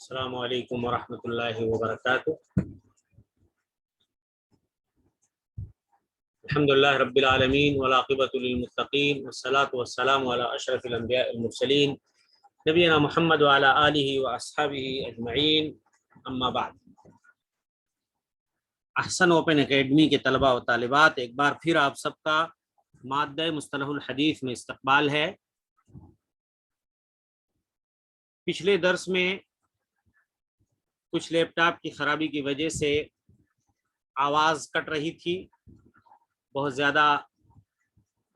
السلام علیکم ورحمۃ اللہ وبرکاتہ۔ الحمد للہ رب العالمین والعاقبۃ للمتقین والصلاۃ والسلام علی اشرف الانبیاء المرسلین نبینا محمد وعلی آلہ واصحابہ اجمعین، اما بعد۔ احسن اوپن اکیڈمی کے طلباء و طالبات، ایک بار پھر آپ سب کا مادہ مصطلح الحدیث میں استقبال ہے۔ پچھلے درس میں کچھ لیپ ٹاپ کی خرابی کی وجہ سے آواز کٹ رہی تھی، بہت زیادہ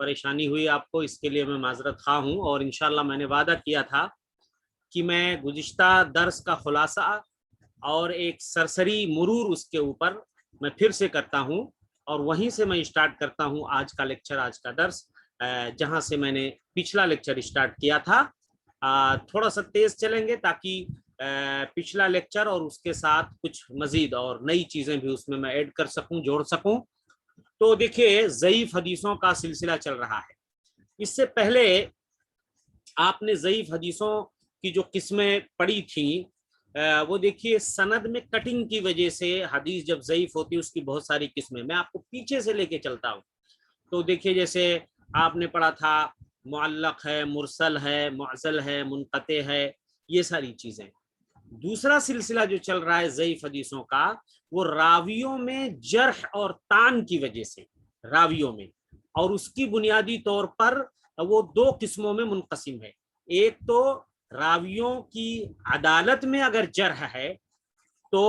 پریشانی ہوئی آپ کو، اس کے لیے میں معذرت خواہ ہوں، اور انشاءاللہ میں نے وعدہ کیا تھا کہ میں گزشتہ درس کا خلاصہ اور ایک سرسری مرور اس کے اوپر میں پھر سے کرتا ہوں، اور وہیں سے میں اسٹارٹ کرتا ہوں آج کا لیکچر، آج کا درس، جہاں سے میں نے پچھلا لیکچر اسٹارٹ کیا تھا۔ تھوڑا سا تیز چلیں گے تاکہ پچھلا لیکچر اور اس کے ساتھ کچھ مزید اور نئی چیزیں بھی اس میں ایڈ کر سکوں، جوڑ سکوں۔ تو دیکھیے، ضعیف حدیثوں کا سلسلہ چل رہا ہے۔ اس سے پہلے آپ نے ضعیف حدیثوں کی جو قسمیں پڑھی تھیں، وہ دیکھیے سند میں کٹنگ کی وجہ سے حدیث جب ضعیف ہوتی ہے اس کی بہت ساری قسمیں، میں آپ کو پیچھے سے لے کے چلتا ہوں۔ تو دیکھیے، جیسے آپ نے پڑھا تھا معلق ہے، مرسل ہے، معزل ہے، منقطع ہے، یہ ساری چیزیں۔ دوسرا سلسلہ جو چل رہا ہے ضعیف حدیثوں کا، وہ راویوں میں جرح اور طعن کی وجہ سے، راویوں میں، اور اس کی بنیادی طور پر وہ دو قسموں میں منقسم ہے۔ ایک تو راویوں کی عدالت میں اگر جرح ہے تو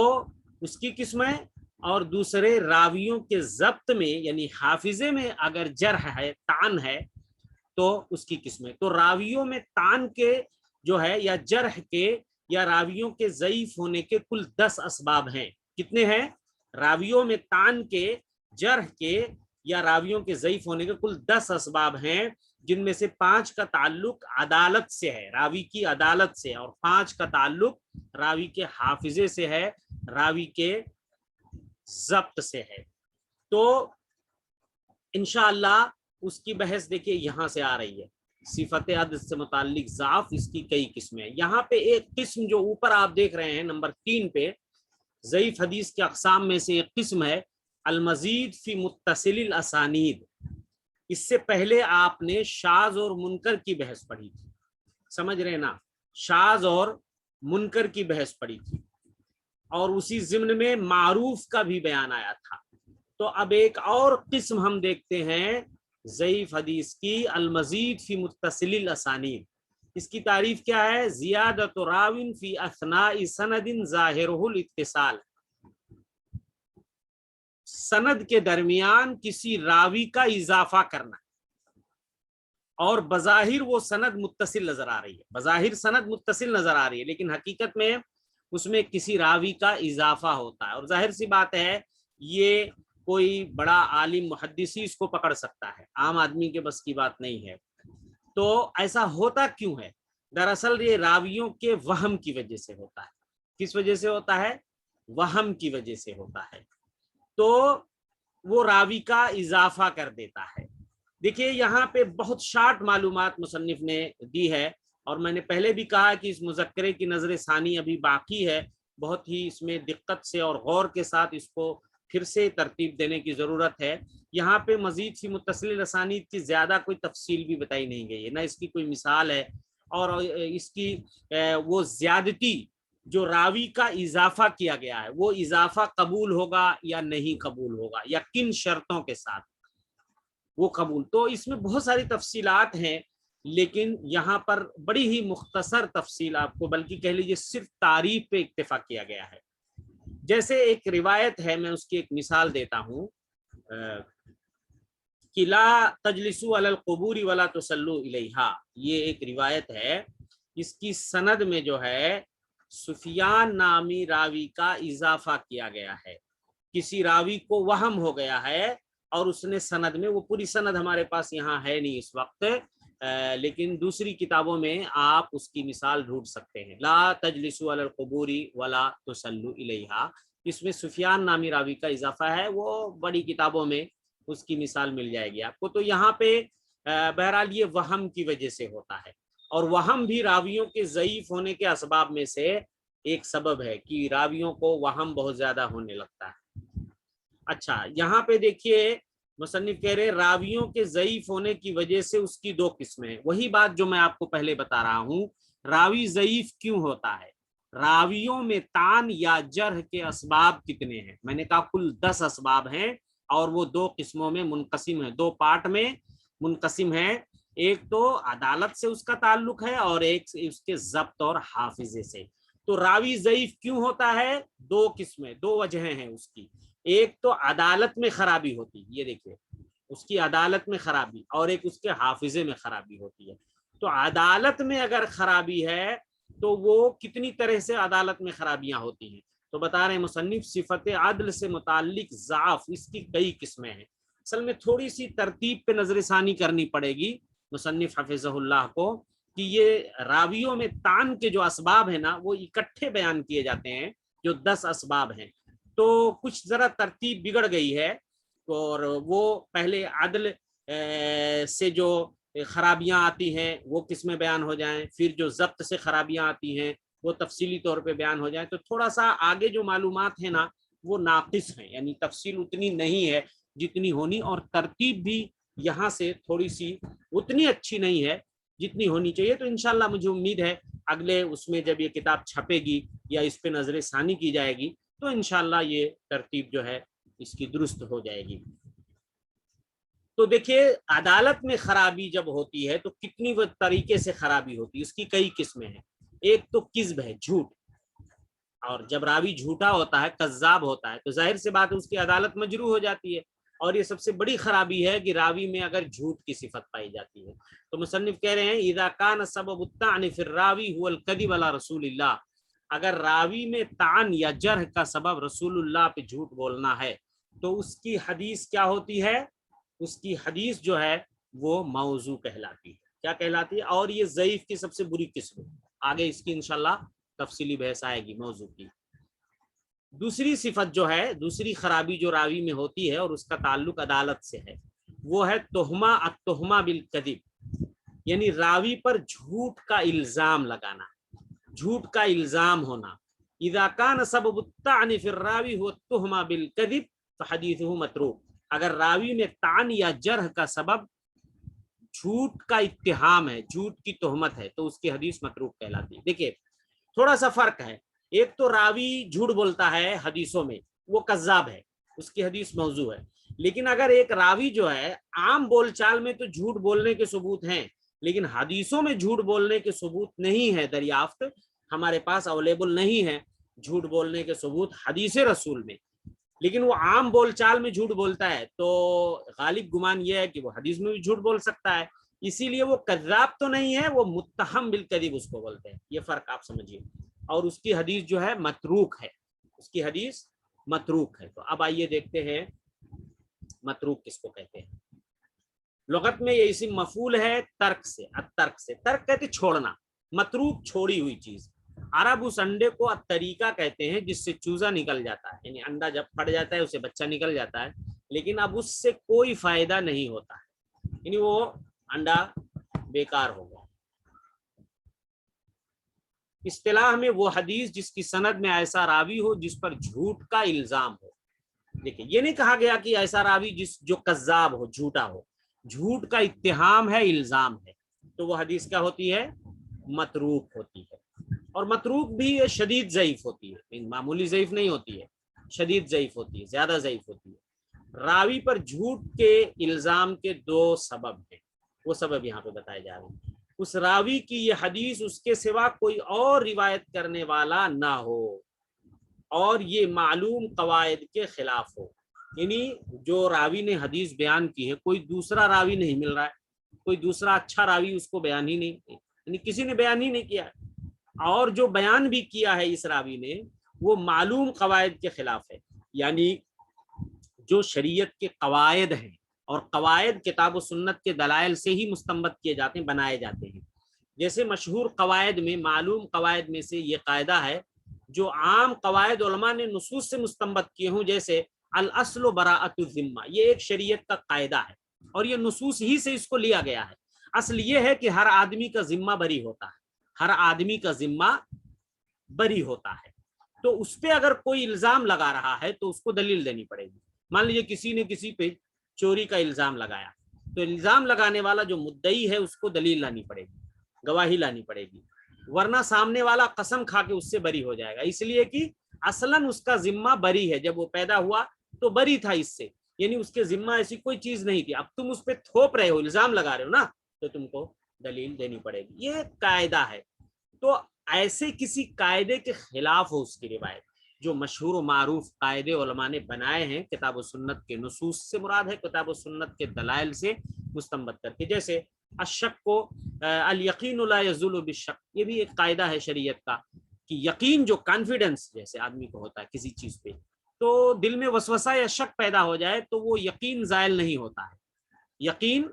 اس کی قسمیں، اور دوسرے راویوں کے ضبط میں یعنی حافظے میں اگر جرح ہے، طعن ہے، تو اس کی قسمیں۔ تو راویوں میں طعن کے جو ہے یا جرح کے یا راویوں کے ضعیف ہونے کے کل 10 اسباب ہیں۔ کتنے ہیں؟ راویوں میں طعن کے، جرح کے یا راویوں کے ضعیف ہونے کے کل 10 اسباب ہیں، جن میں سے 5 کا تعلق عدالت سے ہے، راوی کی عدالت سے، اور 5 کا تعلق راوی کے حافظے سے ہے، راوی کے ضبط سے ہے۔ تو انشاءاللہ اس کی بحث دیکھیے یہاں سے آ رہی ہے۔ صفت عدد سے متعلق ضعف، اس کی کئی قسمیں ہیں۔ یہاں پہ ایک قسم جو اوپر آپ دیکھ رہے ہیں نمبر 3 پہ، ضعیف حدیث کے اقسام میں سے ایک قسم ہے المزید فی متصل الاسانید۔ اس سے پہلے آپ نے شاذ اور منکر کی بحث پڑھی تھی، سمجھ رہے نا؟ شاذ اور منکر کی بحث پڑھی تھی، اور اسی ضمن میں معروف کا بھی بیان آیا تھا۔ تو اب ایک اور قسم ہم دیکھتے ہیں ضعیف حدیث کی، المزید فی متصل الاسانید۔ اس کی تعریف کیا ہے؟ زیادت راوin فی اثناء سند ظاہرہ الاتصال، سند کے درمیان کسی راوی کا اضافہ کرنا، اور بظاہر وہ سند متصل نظر آ رہی ہے، بظاہر سند متصل نظر آ رہی ہے، لیکن حقیقت میں اس میں کسی راوی کا اضافہ ہوتا ہے، اور ظاہر سی بات ہے یہ کوئی بڑا عالم محدثی اس کو پکڑ سکتا ہے، عام آدمی کے بس کی بات نہیں ہے۔ تو ایسا ہوتا کیوں ہے؟ دراصل یہ راویوں کے وہم کی وجہ سے ہوتا ہے۔ کس وجہ سے ہوتا ہے؟ وہم کی وجہ سے ہوتا ہے۔ تو وہ راوی کا اضافہ کر دیتا ہے۔ دیکھیے یہاں پہ بہت شارٹ معلومات مصنف نے دی ہے، اور میں نے پہلے بھی کہا کہ اس مذکرے کی نظر ثانی ابھی باقی ہے، بہت ہی اس میں دقت سے اور غور کے ساتھ اس کو پھر سے ترتیب دینے کی ضرورت ہے۔ یہاں پہ مزید فی متصل الاسانید کی زیادہ کوئی تفصیل بھی بتائی نہیں گئی ہے، نہ اس کی کوئی مثال ہے، اور اس کی وہ زیادتی جو راوی کا اضافہ کیا گیا ہے، وہ اضافہ قبول ہوگا یا نہیں قبول ہوگا، یا کن شرطوں کے ساتھ وہ قبول۔ تو اس میں بہت ساری تفصیلات ہیں، لیکن یہاں پر بڑی ہی مختصر تفصیل آپ کو، بلکہ کہہ لیجیے صرف تعریف پہ اکتفا کیا گیا ہے۔ جیسے ایک روایت ہے، میں اس کی ایک مثال دیتا ہوں، کہ لا تجلسوا علی القبور ولا تصلوا الیہا، یہ ایک روایت ہے، اس کی سند میں جو ہے سفیان نامی راوی کا اضافہ کیا گیا ہے۔ کسی راوی کو وہم ہو گیا ہے، اور اس نے سند میں، وہ پوری سند ہمارے پاس یہاں ہے نہیں اس وقت، لیکن دوسری کتابوں میں آپ اس کی مثال ڈھونڈ سکتے ہیں۔ لا تجلسوا علی القبور ولا تصلوا الیہا، اس میں سفیان نامی راوی کا اضافہ ہے، وہ بڑی کتابوں میں اس کی مثال مل جائے گی آپ کو۔ تو یہاں پہ بہرحال یہ وہم کی وجہ سے ہوتا ہے، اور وہم بھی راویوں کے ضعیف ہونے کے اسباب میں سے ایک سبب ہے کہ راویوں کو وہم بہت زیادہ ہونے لگتا ہے۔ اچھا یہاں پہ دیکھیے مصنف کہہ رہے راویوں کے ضعیف ہونے کی وجہ سے اس کی دو قسمیں ہیں، وہی بات جو میں آپ کو پہلے بتا رہا ہوں، راوی ضعیف کیوں ہوتا ہے، راویوں میں طعن یا جرح کے اسباب کتنے ہیں، میں نے کہا کل 10 اسباب ہیں، اور وہ دو قسموں میں منقسم ہے، دو پارٹ میں منقسم ہے، ایک تو عدالت سے اس کا تعلق ہے اور ایک اس کے ضبط اور حافظے سے۔ تو راوی ضعیف کیوں ہوتا ہے، دو قسمیں، دو وجہیں ہیں اس کی، ایک تو عدالت میں خرابی ہوتی، یہ دیکھیے اس کی عدالت میں خرابی، اور ایک اس کے حافظے میں خرابی ہوتی ہے۔ تو عدالت میں اگر خرابی ہے تو وہ کتنی طرح سے عدالت میں خرابیاں ہوتی ہیں، تو بتا رہے ہیں مصنف صفت عدل سے متعلق ضعف اس کی کئی قسمیں ہیں۔ اصل میں تھوڑی سی ترتیب پہ نظر ثانی کرنی پڑے گی مصنف حفظہ اللہ کو، کہ یہ راویوں میں طعن کے جو اسباب ہیں نا وہ اکٹھے بیان کیے جاتے ہیں، جو 10 اسباب ہیں، تو کچھ ذرا ترتیب بگڑ گئی ہے، اور وہ پہلے عدل سے جو خرابیاں آتی ہیں وہ کس میں بیان ہو جائیں، پھر جو ضبط سے خرابیاں آتی ہیں وہ تفصیلی طور پہ بیان ہو جائیں، تو تھوڑا سا آگے جو معلومات ہیں نا وہ ناقص ہیں، یعنی تفصیل اتنی نہیں ہے جتنی ہونی، اور ترتیب بھی یہاں سے تھوڑی سی اتنی اچھی نہیں ہے جتنی ہونی چاہیے۔ تو انشاءاللہ مجھے امید ہے اگلے اس میں جب یہ کتاب چھپے گی یا اس پہ نظر ثانی کی جائے گی تو انشاءاللہ یہ ترتیب جو ہے اس کی درست ہو جائے گی۔ تو دیکھیے عدالت میں خرابی جب ہوتی ہے تو کتنی طریقے سے خرابی ہوتی ہے، اس کی کئی قسمیں ہیں۔ ایک تو کذب ہے، جھوٹ، اور جب راوی جھوٹا ہوتا ہے، کذاب ہوتا ہے، تو ظاہر سی بات ہے اس کی عدالت مجروح ہو جاتی ہے، اور یہ سب سے بڑی خرابی ہے کہ راوی میں اگر جھوٹ کی صفت پائی جاتی ہے۔ تو مصنف کہہ رہے ہیں اذا کان سبب الطعن فی الراوی هو الکذب علی رسول اللہ، اگر راوی میں طعن یا جرح کا سبب رسول اللہ پہ جھوٹ بولنا ہے تو اس کی حدیث کیا ہوتی ہے، اس کی حدیث جو ہے وہ موضوع کہلاتی ہے۔ کیا کہلاتی ہے؟ اور یہ ضعیف کی سب سے بری قسم ہے، آگے اس کی انشاءاللہ تفصیلی بحث آئے گی موضوع کی۔ دوسری صفت جو ہے، دوسری خرابی جو راوی میں ہوتی ہے اور اس کا تعلق عدالت سے ہے، وہ ہے التہمہ بالکذب، یعنی راوی پر جھوٹ کا الزام لگانا، جھوٹ کا الزام ہونا۔ اذا کان سبب الطعن فی الراوی هو التہمہ بالکذب فحدیثہ متروک، اگر راوی میں طعن یا جرح کا سبب جھوٹ کا اتہام ہے، جھوٹ کی تہمت ہے، تو اس کی حدیث متروک کہلاتی ہے۔ دیکھیے تھوڑا سا فرق ہے، ایک تو راوی جھوٹ بولتا ہے حدیثوں میں، وہ کذاب ہے، اس کی حدیث موضوع ہے، لیکن اگر ایک راوی جو ہے عام بول چال میں تو جھوٹ بولنے کے ثبوت ہیں، لیکن حدیثوں میں جھوٹ بولنے کے ثبوت نہیں ہے، دریافت ہمارے پاس اویلیبل نہیں ہے جھوٹ بولنے کے ثبوت حدیث رسول میں، لیکن وہ عام بول چال میں جھوٹ بولتا ہے، تو غالب گمان یہ ہے کہ وہ حدیث میں بھی جھوٹ بول سکتا ہے، اسی لیے وہ کذاب تو نہیں ہے، وہ متہم بالکذب اس کو بولتے ہیں، یہ فرق آپ سمجھیے، اور اس کی حدیث جو ہے متروک ہے، اس کی حدیث متروک ہے۔ تو اب آئیے دیکھتے ہیں متروک کس کو کہتے ہیں۔ لغت میں یہ اسم مفعول ہے ترک سے، الترک سے، ترک کہتے چھوڑنا، متروک چھوڑی ہوئی چیز۔ عرب اس انڈے کو الطریقہ کہتے ہیں جس سے چوزا نکل جاتا ہے، یعنی انڈا جب پھٹ جاتا ہے اسے بچہ نکل جاتا ہے، لیکن اب اس سے کوئی فائدہ نہیں ہوتا ہے، یعنی وہ انڈا بیکار ہو گیا۔ اصطلاح میں وہ حدیث جس کی سند میں ایسا راوی ہو جس پر جھوٹ کا الزام ہو۔ دیکھیں یہ نہیں کہا گیا کہ ایسا راوی جو کذاب ہو، جھوٹا ہو، جھوٹ کا اتہام ہے، الزام ہے، تو وہ حدیث کیا ہوتی ہے، متروک ہوتی ہے۔ اور متروک بھی شدید ضعیف ہوتی ہے، معمولی ضعیف نہیں ہوتی ہے، شدید ضعیف ہوتی ہے، زیادہ ضعیف ہوتی ہے۔ راوی پر جھوٹ کے الزام کے دو سبب ہیں، وہ سبب یہاں پہ بتائے جا رہے ہیں۔ اس راوی کی یہ حدیث اس کے سوا کوئی اور روایت کرنے والا نہ ہو، اور یہ معلوم قواعد کے خلاف ہو، یعنی جو راوی نے حدیث بیان کی ہے کوئی دوسرا راوی نہیں مل رہا ہے، کوئی دوسرا اچھا راوی اس کو بیان ہی نہیں، یعنی کسی نے بیان ہی نہیں کیا، اور جو بیان بھی کیا ہے اس راوی نے وہ معلوم قواعد کے خلاف ہے، یعنی جو شریعت کے قواعد ہیں، اور قواعد کتاب و سنت کے دلائل سے ہی مستنبط کیے جاتے ہیں، بنائے جاتے ہیں۔ جیسے مشہور قواعد میں، معلوم قواعد میں سے یہ قاعدہ ہے، جو عام قواعد علماء نے نصوص سے مستنبط کیے ہوں، جیسے الاصل براءۃ الذمہ، یہ ایک شریعت کا قاعدہ ہے، اور یہ نصوص ہی سے اس کو لیا گیا ہے۔ اصل یہ ہے کہ ہر آدمی کا ذمہ بری ہوتا ہے، ہر آدمی کا ذمہ بری ہوتا ہے. تو اس پہ اگر کوئی الزام لگا رہا ہے تو اس کو دلیل دینی پڑے گی. مان لیجیے کسی نے کسی پہ چوری کا الزام لگایا, تو الزام لگانے والا جو مدعی ہے اس کو دلیل لانی پڑے گی, گواہی لانی پڑے گی, ورنہ سامنے والا قسم کھا کے اس سے بری ہو جائے گا, اس لیے کہ اصلاً اس کا ذمہ بری ہے. جب وہ پیدا ہوا تو بری تھا اس سے, یعنی اس کے ذمہ ایسی کوئی چیز نہیں تھی. اب تم اس پہ تھوپ رہے ہو, الزام لگا رہے ہو نا, تو تم کو دلیل دینی پڑے گی. یہ قاعدہ ہے. تو ایسے کسی قاعدے کے خلاف ہو اس کی روایت, جو مشہور و معروف قاعدے علماء نے بنائے ہیں کتاب و سنت کے نصوص سے مراد ہے کتاب و سنت کے دلائل سے مستنبط کر کے, جیسے الشک کو الیقین لا یزول بالشک, یہ بھی ایک قاعدہ ہے شریعت کا کہ یقین جو کانفیڈنس جیسے آدمی کو ہوتا ہے کسی چیز پہ, تو دل میں وسوسہ یا شک پیدا ہو جائے تو وہ یقین زائل نہیں ہوتا ہے, یقین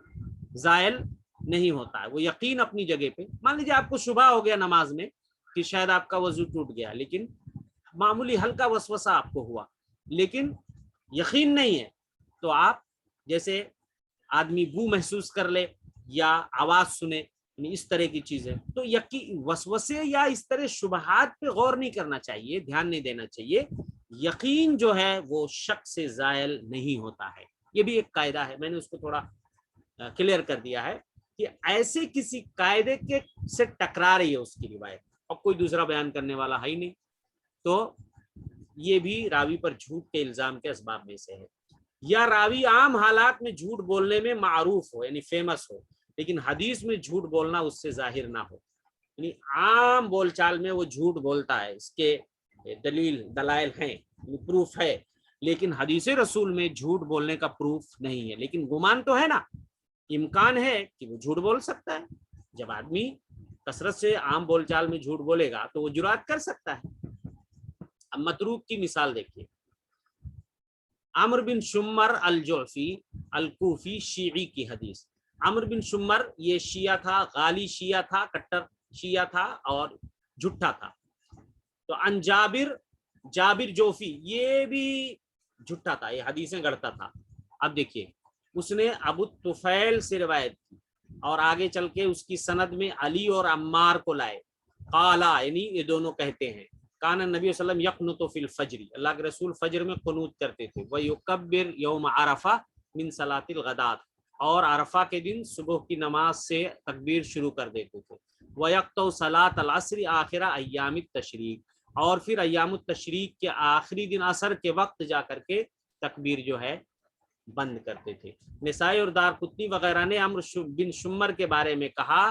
زائل نہیں ہوتا ہے, وہ یقین اپنی جگہ پہ. مان لیجیے آپ کو شبہ ہو گیا نماز میں کہ شاید آپ کا وضو ٹوٹ گیا, لیکن معمولی ہلکا وسوسہ آپ کو ہوا, لیکن یقین نہیں ہے, تو آپ جیسے آدمی بو محسوس کر لے یا آواز سنے, اس طرح کی چیزیں, تو یقین وسوسے یا اس طرح شبہات پہ غور نہیں کرنا چاہیے, دھیان نہیں دینا چاہیے. یقین جو ہے وہ شک سے زائل نہیں ہوتا ہے. یہ بھی ایک قاعدہ ہے, میں نے اس کو تھوڑا کلیئر کر دیا ہے کہ ایسے کسی قاعدے کے سے ٹکرا رہی ہے اس کی روایت, اور کوئی دوسرا بیان کرنے والا ہے ہی نہیں, تو یہ بھی راوی پر جھوٹ کے الزام کے اسباب میں سے ہے. یا راوی عام حالات میں جھوٹ بولنے میں معروف ہو, یعنی فیمس ہو, لیکن حدیث میں جھوٹ بولنا اس سے ظاہر نہ ہو, یعنی عام بول چال میں وہ جھوٹ بولتا ہے, اس کے دلائل ہیں, پروف ہے, لیکن حدیث رسول میں جھوٹ بولنے کا پروف نہیں ہے. لیکن گمان تو ہے نا, امکان ہے کہ وہ جھوٹ بول سکتا ہے. جب آدمی کثرت سے عام بول چال میں جھوٹ بولے گا تو وہ جرات کر سکتا ہے. اب متروک کی مثال دیکھیے, عمرو بن شمر الجعفی الکوفی شیعی کی حدیث. عمرو بن شمر یہ شیعہ تھا, غالی شیعہ تھا, کٹر شیعہ تھا اور جھٹا تھا. تو ان جابر جوفی یہ بھی جھٹا تھا, یہ حدیثیں گڑھتا تھا. اب دیکھیے اس نے ابو طفیل سے روایت کی اور آگے چل کے اس کی سند میں علی اور عمار کو لائے. قالا یعنی یہ دونوں کہتے ہیں کان نبی صلی اللہ علیہ وسلم یقنط فی الفجر, اللہ کے رسول فجر میں قنوت کرتے تھے. ویکبر یوم عرفہ من صلاۃ الغداۃ, اور عرفہ کے دن صبح کی نماز سے تکبیر شروع کر دیتے تھے. ویقطع صلاۃ العصر آخر ایام التشریق, اور پھر ایام التشریق کے آخری دن عصر کے وقت جا کر کے تکبیر جو ہے بند کرتے تھے. نسائی اور دارقطنی وغیرہ نے عمرو بن شمر کے بارے میں کہا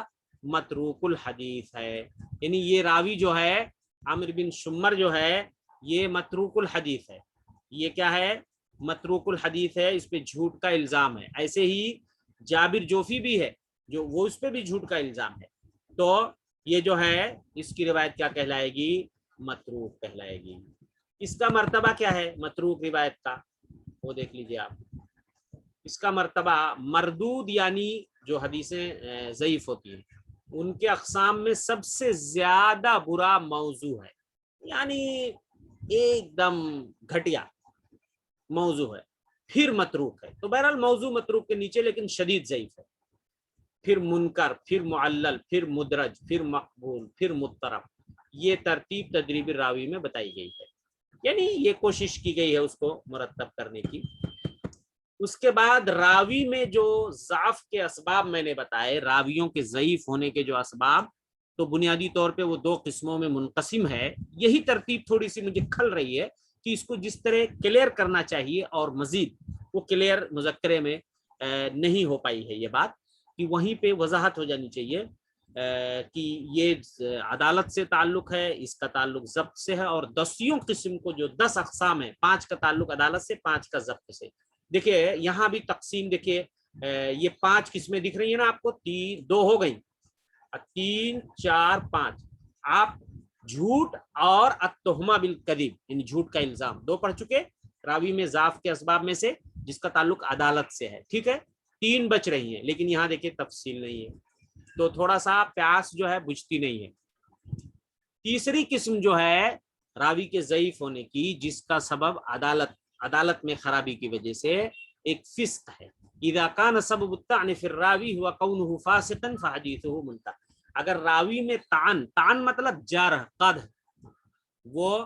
متروک الحدیث ہے, یعنی یہ راوی جو ہے عمرو بن شمر جو ہے یہ متروک الحدیث ہے. یہ کیا ہے؟ متروک الحدیث ہے, اس پہ جھوٹ کا الزام ہے. ایسے ہی جابر جوفی بھی ہے جو وہ اس پہ بھی جھوٹ کا الزام ہے. تو یہ جو ہے اس کی روایت کیا کہلائے گی؟ متروک کہلائے گی. اس کا مرتبہ کیا ہے متروک روایت کا؟ وہ دیکھ لیجیے آپ. اس کا مرتبہ مردود یعنی جو حدیثیں ضعیف ہوتی ہیں ان کے اقسام میں سب سے زیادہ برا موضوع ہے, یعنی ایک دم گھٹیا موضوع ہے, پھر متروک ہے. تو بہرحال موضوع متروک کے نیچے لیکن شدید ضعیف ہے. پھر منکر, پھر معلل, پھر مدرج, پھر مقبول, پھر مضطرب. یہ ترتیب تدریب راوی میں بتائی گئی ہے, یعنی یہ کوشش کی گئی ہے اس کو مرتب کرنے کی. اس کے بعد راوی میں جو ضعف کے اسباب میں نے بتائے, راویوں کے ضعیف ہونے کے جو اسباب, تو بنیادی طور پہ وہ دو قسموں میں منقسم ہے. یہی ترتیب تھوڑی سی مجھے کھل رہی ہے کہ اس کو جس طرح کلیئر کرنا چاہیے اور مزید وہ کلیئر مذکرے میں نہیں ہو پائی ہے یہ بات, کہ وہیں پہ وضاحت ہو جانی چاہیے کہ یہ عدالت سے تعلق ہے, اس کا تعلق ضبط سے ہے, اور 10 قسم کو جو 10 اقسام ہیں, 5 کا تعلق عدالت سے, 5 کا ضبط سے. دیکھیے یہاں بھی تقسیم دیکھیے, یہ 5 قسمیں دکھ رہی ہیں نا آپ کو, 2 ہو گئی, 3 4 5. آپ جھوٹ اور التہمہ بالکذب یعنی جھوٹ کا الزام 2 پڑھ چکے راوی میں ضعف کے اسباب میں سے جس کا تعلق عدالت سے ہے, ٹھیک ہے. 3 بچ رہی ہیں, لیکن یہاں دیکھیے تفصیل نہیں ہے, تو تھوڑا سا پیاس جو ہے بجھتی نہیں ہے. تیسری قسم جو ہے راوی کے ضعیف ہونے کی جس کا سبب عدالت میں خرابی کی وجہ سے ایک فسق ہے. اذا کان سبب الطعن فی الراوی هو کونه فاسقا فحدیثه منتهى, اگر راوی میں طعن مطلب جرح قدح وہ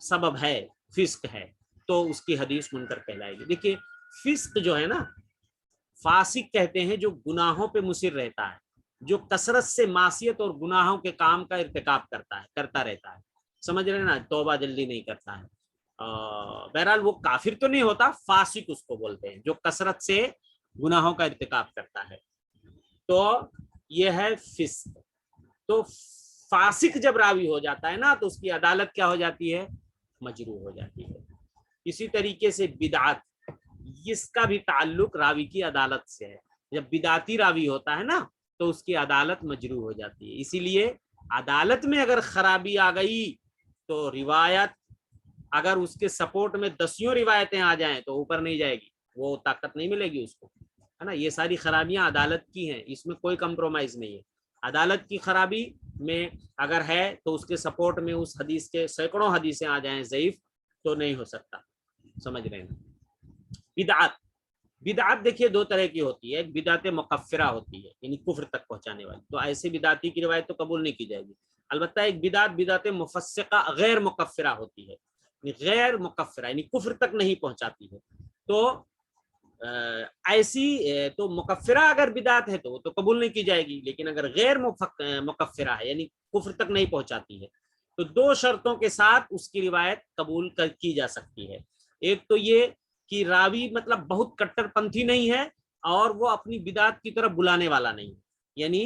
سبب ہے، فسق ہے، تو اس کی حدیث منکر کہلائے گی۔ دیکھیے فسق جو ہے نا، فاسق کہتے ہیں جو گناہوں پہ مصر رہتا ہے، جو کثرت سے معصیت اور گناہوں کے کام کا ارتکاب کرتا رہتا ہے، سمجھ رہے ہیں نا، توبہ جلدی نہیں کرتا ہے۔ بہرحال وہ کافر تو نہیں ہوتا، فاسق اس کو بولتے ہیں جو کثرت سے گناہوں کا ارتکاب کرتا ہے، تو یہ ہے فسق۔ تو فاسق جب راوی ہو جاتا ہے نا تو اس کی عدالت کیا ہو جاتی ہے؟ مجروح ہو جاتی ہے۔ اسی طریقے سے بدعت، اس کا بھی تعلق راوی کی عدالت سے ہے۔ جب بدعتی راوی ہوتا ہے نا تو اس کی عدالت مجروح ہو جاتی ہے۔ اسی لیے عدالت میں اگر خرابی آ گئی تو روایت اگر اس کے سپورٹ میں 10 روایتیں آ جائیں تو اوپر نہیں جائے گی، وہ طاقت نہیں ملے گی اس کو، ہے نا۔ یہ ساری خرابیاں عدالت کی ہیں، اس میں کوئی کمپرومائز نہیں ہے۔ عدالت کی خرابی میں اگر ہے تو اس کے سپورٹ میں اس حدیث کے سینکڑوں حدیثیں آ جائیں ضعیف تو نہیں ہو سکتا، سمجھ رہے ہیں۔ بدعت دیکھیے دو طرح کی ہوتی ہے، ایک بدعت مکفرہ ہوتی ہے یعنی کفر تک پہنچانے والی، تو ایسے بدعتی کی روایت تو قبول نہیں کی جائے گی۔ البتہ ایک بدعت مفسقہ غیر مکفرہ ہوتی ہے، غیر مکفرہ یعنی کفر تک نہیں پہنچاتی ہے، تو ایسی تو مکفرہ اگر بدعت ہے تو وہ تو قبول نہیں کی جائے گی، لیکن اگر غیر مکفرہ ہے یعنی کفر تک نہیں پہنچاتی ہے تو 2 شرطوں کے ساتھ اس کی روایت قبول کی جا سکتی ہے۔ ایک تو یہ کہ راوی مطلب بہت کٹر پنتھی نہیں ہے اور وہ اپنی بدعت کی طرف بلانے والا نہیں، یعنی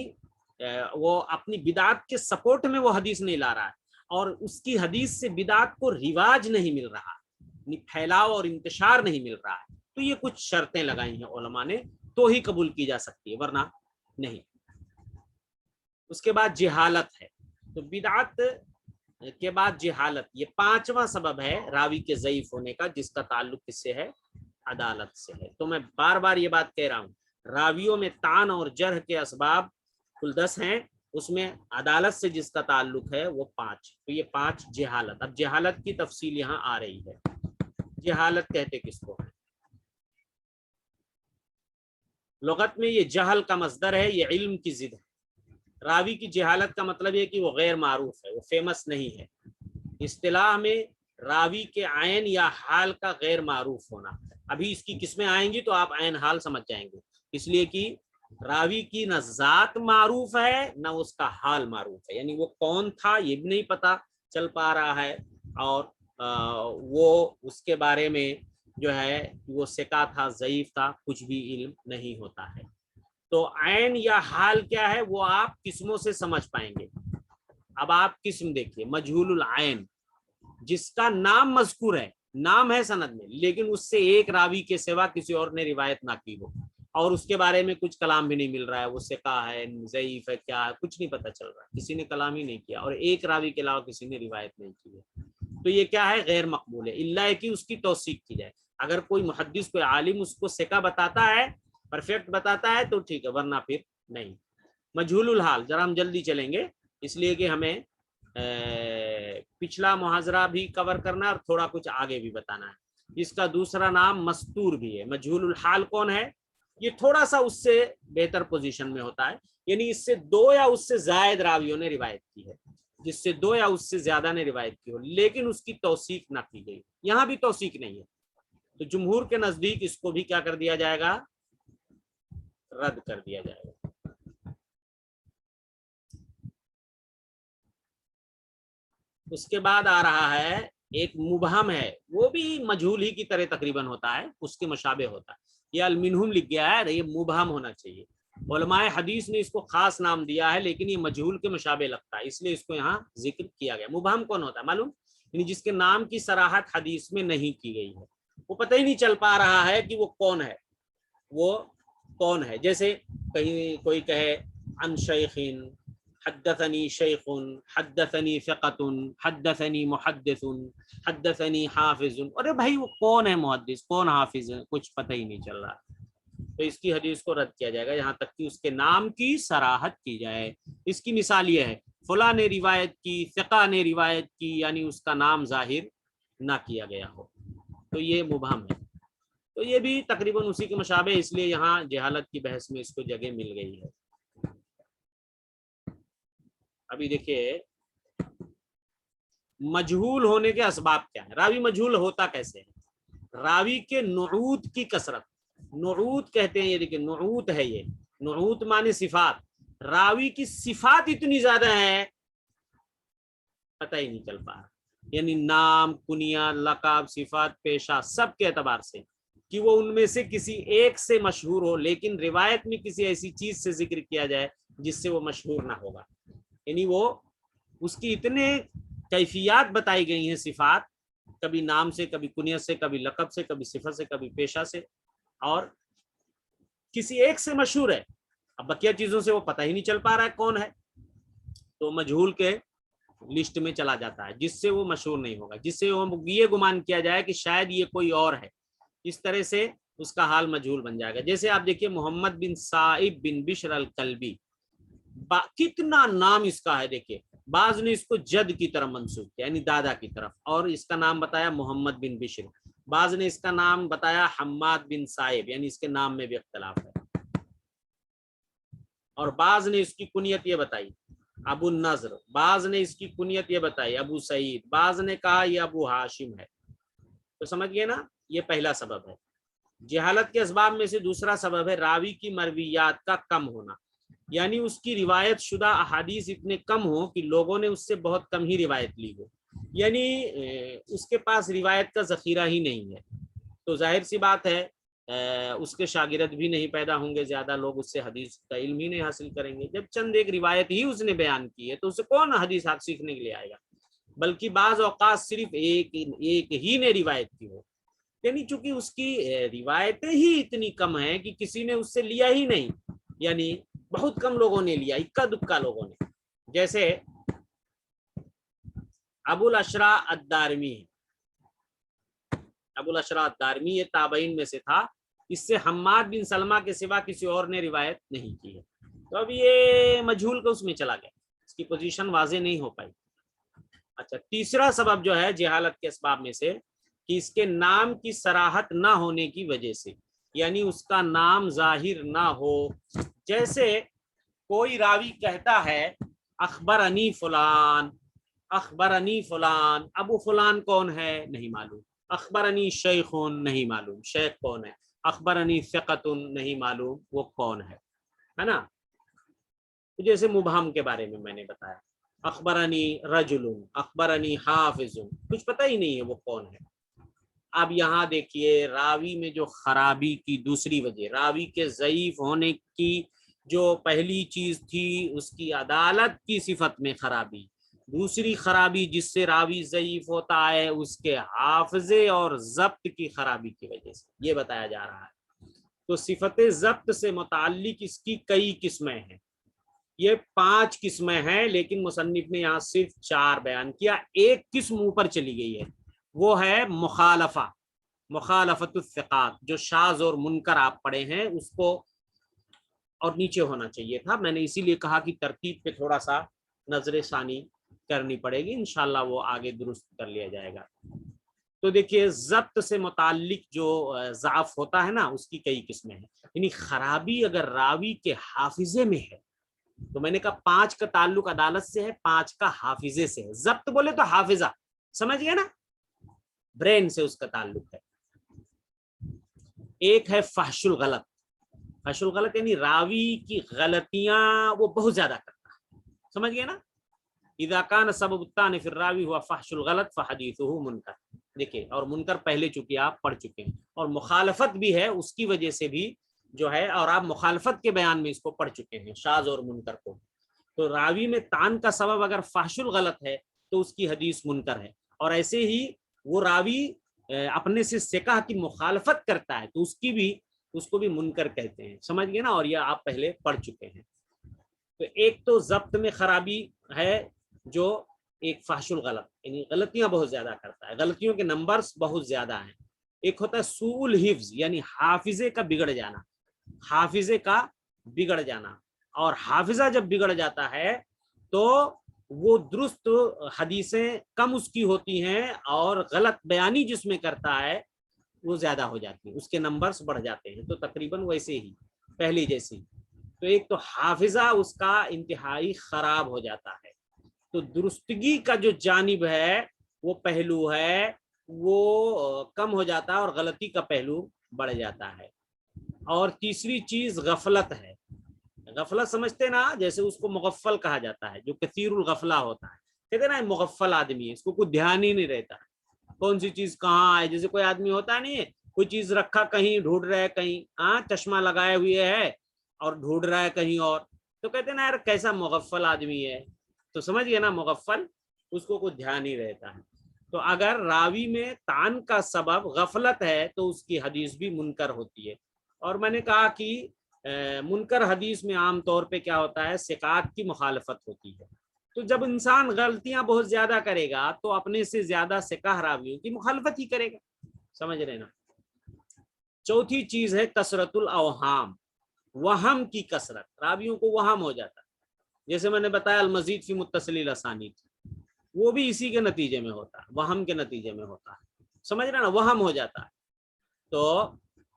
وہ اپنی بدعت کے سپورٹ میں وہ حدیث نہیں لا رہا ہے اور اس کی حدیث سے بدعت کو رواج نہیں مل رہا، یعنی پھیلاؤ اور انتشار نہیں مل رہا ہے، تو یہ کچھ شرطیں لگائی ہیں علماء نے، تو ہی قبول کی جا سکتی ہے ورنہ نہیں۔ اس کے بعد جہالت ہے، تو بدعت کے بعد جہالت، یہ 5واں سبب ہے راوی کے ضعیف ہونے کا، جس کا تعلق کس سے ہے؟ عدالت سے ہے۔ تو میں بار بار یہ بات کہہ رہا ہوں، راویوں میں طعن اور جرح کے اسباب کل 10 ہیں، اس میں عدالت سے جس کا تعلق ہے وہ 5، تو یہ 5 جہالت۔ اب جہالت کی تفصیل یہاں آ رہی ہے۔ جہالت کہتے کس کو؟ لغت میں یہ جہل کا مصدر ہے، یہ علم کی ضد ہے۔ راوی کی جہالت کا مطلب یہ کہ وہ غیر معروف ہے، وہ فیمس نہیں ہے۔ اصطلاح میں راوی کے عین یا حال کا غیر معروف ہونا، ابھی اس کی قسمیں آئیں گی تو آپ عین حال سمجھ جائیں گے، اس لیے کہ راوی کی نہ ذات معروف ہے نہ اس کا حال معروف ہے، یعنی وہ کون تھا یہ بھی نہیں پتا چل پا رہا ہے، اور وہ اس کے بارے میں جو ہے وہ ثقہ تھا ضعیف تھا کچھ بھی علم نہیں ہوتا ہے۔ تو عین یا حال کیا ہے وہ آپ قسموں سے سمجھ پائیں گے۔ اب آپ قسم دیکھیے، مجہول العین، جس کا نام مذکور ہے، نام ہے سند میں لیکن اس سے ایک راوی کے سوا کسی اور نے روایت نہ کی ہو اور اس کے بارے میں کچھ کلام بھی نہیں مل رہا ہے، وہ ثقہ ہے ضعیف ہے کیا ہے کچھ نہیں پتہ چل رہا، کسی نے کلام ہی نہیں کیا اور ایک راوی کے علاوہ کسی نے روایت نہیں کی ہے، تو یہ کیا ہے؟ غیر مقبول ہے، الا کہ اس کی توثیق کی جائے۔ اگر کوئی محدث کوئی عالم اس کو ثقہ بتاتا ہے، پرفیکٹ بتاتا ہے تو ٹھیک ہے، ورنہ پھر نہیں۔ مجہول الحال ذرا ہم جلدی چلیں گے اس لیے کہ ہمیں پچھلا محاضرہ بھی کور کرنا ہے اور تھوڑا کچھ آگے بھی بتانا ہے۔ اس کا دوسرا نام مستور بھی ہے۔ مجہول الحال کون ہے؟ یہ تھوڑا سا اس سے بہتر پوزیشن میں ہوتا ہے، یعنی اس سے 2 یا اس سے زائد راویوں نے روایت کی ہے، جس سے 2 یا اس سے زیادہ نے روایت کی ہو لیکن اس کی توثیق نہ کی گئی، یہاں بھی توثیق نہیں ہے، تو جمہور کے نزدیک اس کو بھی کیا کر دیا جائے گا؟ رد کر دیا جائے گا۔ اس کے بعد آ رہا ہے ایک مبہم ہے، وہ بھی مجہول ہی کی طرح تقریباً ہوتا ہے، اس کے مشابہ ہوتا ہے، یہ المنہم لکھ گیا ہے، یہ مبہم ہونا چاہیے، علماء حدیث نے اس کو خاص نام دیا ہے لیکن یہ مجہول کے مشابہ لگتا ہے اس لیے اس کو یہاں ذکر کیا گیا۔ مبہم کون ہوتا ہے معلوم؟ یعنی جس کے نام کی صراحت حدیث میں نہیں کی گئی ہے، وہ پتہ ہی نہیں چل پا رہا ہے کہ وہ کون ہے، وہ کون ہے۔ جیسے کہیں کوئی کہے عن شیخین، حدثنی شیخ، حدثنی ثقۃ، حدثنی محدث، حدثنی حافظ، ارے بھائی وہ کون ہے محدث کون حافظ ہے، کچھ پتہ ہی نہیں چل رہا، تو اس کی حدیث کو رد کیا جائے گا یہاں تک کہ اس کے نام کی صراحت کی جائے۔ اس کی مثال یہ ہے فلاں نے روایت کی، ثقہ نے روایت کی، یعنی اس کا نام ظاہر نہ کیا گیا ہو، تو یہ مبہم ہے، تو یہ بھی تقریباً اسی کے مشابہ، اس لیے یہاں جہالت کی بحث میں اس کو جگہ مل گئی ہے۔ ابھی دیکھیے مجہول ہونے کے اسباب کیا ہیں، راوی مجہول ہوتا کیسے ہے؟ راوی کے نعوت کی کثرت، نعوت کہتے ہیں، یہ دیکھیں نعوت ہے، یہ نعوت معنی صفات، راوی کی صفات اتنی زیادہ ہے پتہ ہی نہیں چل پا رہا، یعنی نام، کنیا، لقب، صفات، پیشہ، سب کے اعتبار سے کہ وہ ان میں سے کسی ایک سے مشہور ہو، لیکن روایت میں کسی ایسی چیز سے ذکر کیا جائے جس سے وہ مشہور نہ ہوگا، یعنی وہ اس کی اتنے کیفیات بتائی گئی ہیں، صفات، کبھی نام سے، کبھی کنیت سے، کبھی لقب سے، کبھی صفت سے، کبھی پیشہ سے، اور کسی ایک سے مشہور ہے، اب بقیہ چیزوں سے وہ پتہ ہی نہیں چل پا رہا ہے کون ہے، تو مجہول کے لسٹ میں چلا جاتا ہے، جس سے وہ مشہور نہیں ہوگا، جس سے وہ یہ گمان کیا جائے کہ شاید یہ کوئی اور ہے، اس طرح سے اس کا حال مجہول بن جائے گا۔ جیسے آپ دیکھیے محمد بن صائب بن بشر الکلبی، کتنا نام اس کا ہے، دیکھیے بعض نے اس کو جد کی طرف منسوب کیا، یعنی دادا کی طرف، اور اس کا نام بتایا محمد بن بشر، بعض نے اس کا نام بتایا حماد بن صائب، یعنی اس کے نام میں بھی اختلاف ہے، اور بعض نے اس کی کنیت یہ بتائی ابو النضر، بعض نے اس کی کنیت یہ بتائی ابو سعید، بعض نے کہا یہ ابو ہاشم ہے، تو سمجھ گئے نا، یہ پہلا سبب ہے۔ جہالت کے اسباب میں سے دوسرا سبب ہے راوی کی مرویات کا کم ہونا، یعنی اس کی روایت شدہ احادیث اتنے کم ہوں کہ لوگوں نے اس سے بہت کم ہی روایت لی ہو، یعنی اس کے پاس روایت کا ذخیرہ ہی نہیں ہے، تو ظاہر سی بات ہے اس کے شاگرد بھی نہیں پیدا ہوں گے، زیادہ لوگ اس سے حدیث کا علم ہی نہیں حاصل کریں گے، جب چند ایک روایت ہی اس نے بیان کی ہے تو اسے کون حدیث سیکھنے کے لیے آئے گا، بلکہ بعض اوقات صرف ایک ہی نے روایت کی ہو، یعنی چونکہ اس کی روایتیں ہی اتنی کم ہیں کہ کسی نے اس سے لیا ہی نہیں، یعنی بہت کم لوگوں نے لیا، اکا دکا لوگوں نے، جیسے ابو الاشرا الدارمی، ابو الاشرا الدارمی یہ تابعین میں سے تھا، اس سے حماد بن سلمہ کے سوا کسی اور نے روایت نہیں کی ہے، تو اب یہ مجہول کا اس میں چلا گیا، اس کی پوزیشن واضح نہیں ہو پائی۔ اچھا، تیسرا سبب جو ہے جہالت کے اسباب میں سے کہ اس کے نام کی صراحت نہ ہونے کی وجہ سے، یعنی اس کا نام ظاہر نہ ہو، جیسے کوئی راوی کہتا ہے اخبرنی فلان، اخبرنی فلان، ابو فلان کون ہے نہیں معلوم، اخبرنی شیخ نہیں معلوم شیخ کون ہے، اخبرنی ثقۃ نہیں معلوم وہ کون ہے نا، جیسے مبہم کے بارے میں نے بتایا اخبرنی رجل، اخبرنی حافظ، کچھ پتہ ہی نہیں ہے وہ کون ہے۔ اب یہاں دیکھیے راوی میں جو خرابی کی دوسری وجہ، راوی کے ضعیف ہونے کی جو پہلی چیز تھی اس کی عدالت کی صفت میں خرابی، دوسری خرابی جس سے راوی ضعیف ہوتا ہے اس کے حافظے اور ضبط کی خرابی کی وجہ سے، یہ بتایا جا رہا ہے۔ تو صفت ضبط سے متعلق اس کی کئی قسمیں ہیں، یہ 5 قسمیں ہیں، لیکن مصنف نے یہاں صرف 4 بیان کیا، ایک قسم اوپر چلی گئی ہے، وہ ہے مخالفہ، مخالفت الثقات، جو شاذ اور منکر آپ پڑھے ہیں اس کو، اور نیچے ہونا چاہیے تھا، میں نے اسی لیے کہا کہ ترتیب پہ تھوڑا سا نظر ثانی کرنی پڑے گی، انشاءاللہ وہ آگے درست کر لیا جائے گا۔ تو دیکھیے ضبط سے متعلق جو ضعف ہوتا ہے نا اس کی کئی قسمیں ہیں، یعنی خرابی اگر راوی کے حافظے میں ہے، تو میں نے کہا 5 کا تعلق عدالت سے ہے، 5 کا حافظے سے ہے، ضبط بولے تو حافظہ، سمجھ گئے نا، برین سے اس کا تعلق ہے۔ ایک ہے فحش الغلط، فحش الغلط یعنی راوی کی غلطیاں وہ بہت زیادہ کرتا ہے، سمجھ گئے نا، اذا کان سبب الطعن فی الراوی ہوا فحش الغلط فحدیثہ منکر، دیکھیں، اور منکر پہلے چونکہ آپ پڑھ چکے ہیں، اور مخالفت بھی ہے اس کی وجہ سے بھی جو ہے، اور آپ مخالفت کے بیان میں اس کو پڑھ چکے ہیں شاذ اور منکر کو، تو راوی میں طعن کا سبب اگر فحش الغلط ہے تو اس کی حدیث منکر ہے، اور ایسے ہی وہ راوی اپنے سے ثقہ کی مخالفت کرتا ہے تو اس کو بھی منکر کہتے ہیں، سمجھ گئے نا، اور یہ آپ پہلے پڑھ چکے ہیں۔ تو ایک تو ضبط میں خرابی ہے جو ایک فحش الغلط، یعنی غلطیاں بہت زیادہ کرتا ہے، غلطیوں کے نمبرز بہت زیادہ ہیں۔ ایک ہوتا ہے سوء الحفظ، یعنی حافظے کا بگڑ جانا، حافظے کا بگڑ جانا، اور حافظہ جب بگڑ جاتا ہے تو وہ درست حدیثیں کم اس کی ہوتی ہیں اور غلط بیانی جس میں کرتا ہے وہ زیادہ ہو جاتی ہیں، اس کے نمبرز بڑھ جاتے ہیں، تو تقریباً ویسے ہی پہلی جیسی۔ تو ایک تو حافظہ اس کا انتہائی خراب ہو جاتا ہے، تو درستگی کا جو جانب ہے وہ پہلو ہے وہ کم ہو جاتا ہے اور غلطی کا پہلو بڑھ جاتا ہے. اور تیسری چیز غفلت ہے. غفلت سمجھتے نا, جیسے اس کو مغفل کہا جاتا ہے, جو کثیر الغفلہ ہوتا ہے. کہتے نا مغفل آدمی ہے, اس کو کوئی دھیان ہی نہیں رہتا کون سی چیز کہاں ہے. جیسے کوئی آدمی ہوتا نہیں ہے, کوئی چیز رکھا کہیں ڈھونڈ رہا ہے کہیں, ہاں چشمہ لگائے ہوئے ہے اور ڈھونڈ رہا ہے کہیں اور, تو کہتے نا یار کیسا مغفل آدمی ہے. تو سمجھ گئے نا, مغفل, اس کو کوئی دھیان ہی رہتا ہے. تو اگر راوی میں طعن کا سبب غفلت ہے تو اس کی حدیث بھی منکر ہوتی ہے. اور میں نے کہا کہ منکر حدیث میں عام طور پہ کیا ہوتا ہے, ثقات کی مخالفت ہوتی ہے. تو جب انسان غلطیاں بہت زیادہ کرے گا تو اپنے سے زیادہ ثقہ راویوں کی مخالفت ہی کرے گا. سمجھ رہے نا. چوتھی چیز ہے کثرت الاوہام, وہم کی کثرت, راویوں کو وہم ہو جاتا ہے. جیسے میں نے بتایا المزید فی متصل الاسانید, وہ بھی اسی کے نتیجے میں ہوتا ہے, وہم کے نتیجے میں ہوتا ہے. سمجھ رہے نا, وہم ہو جاتا ہے. تو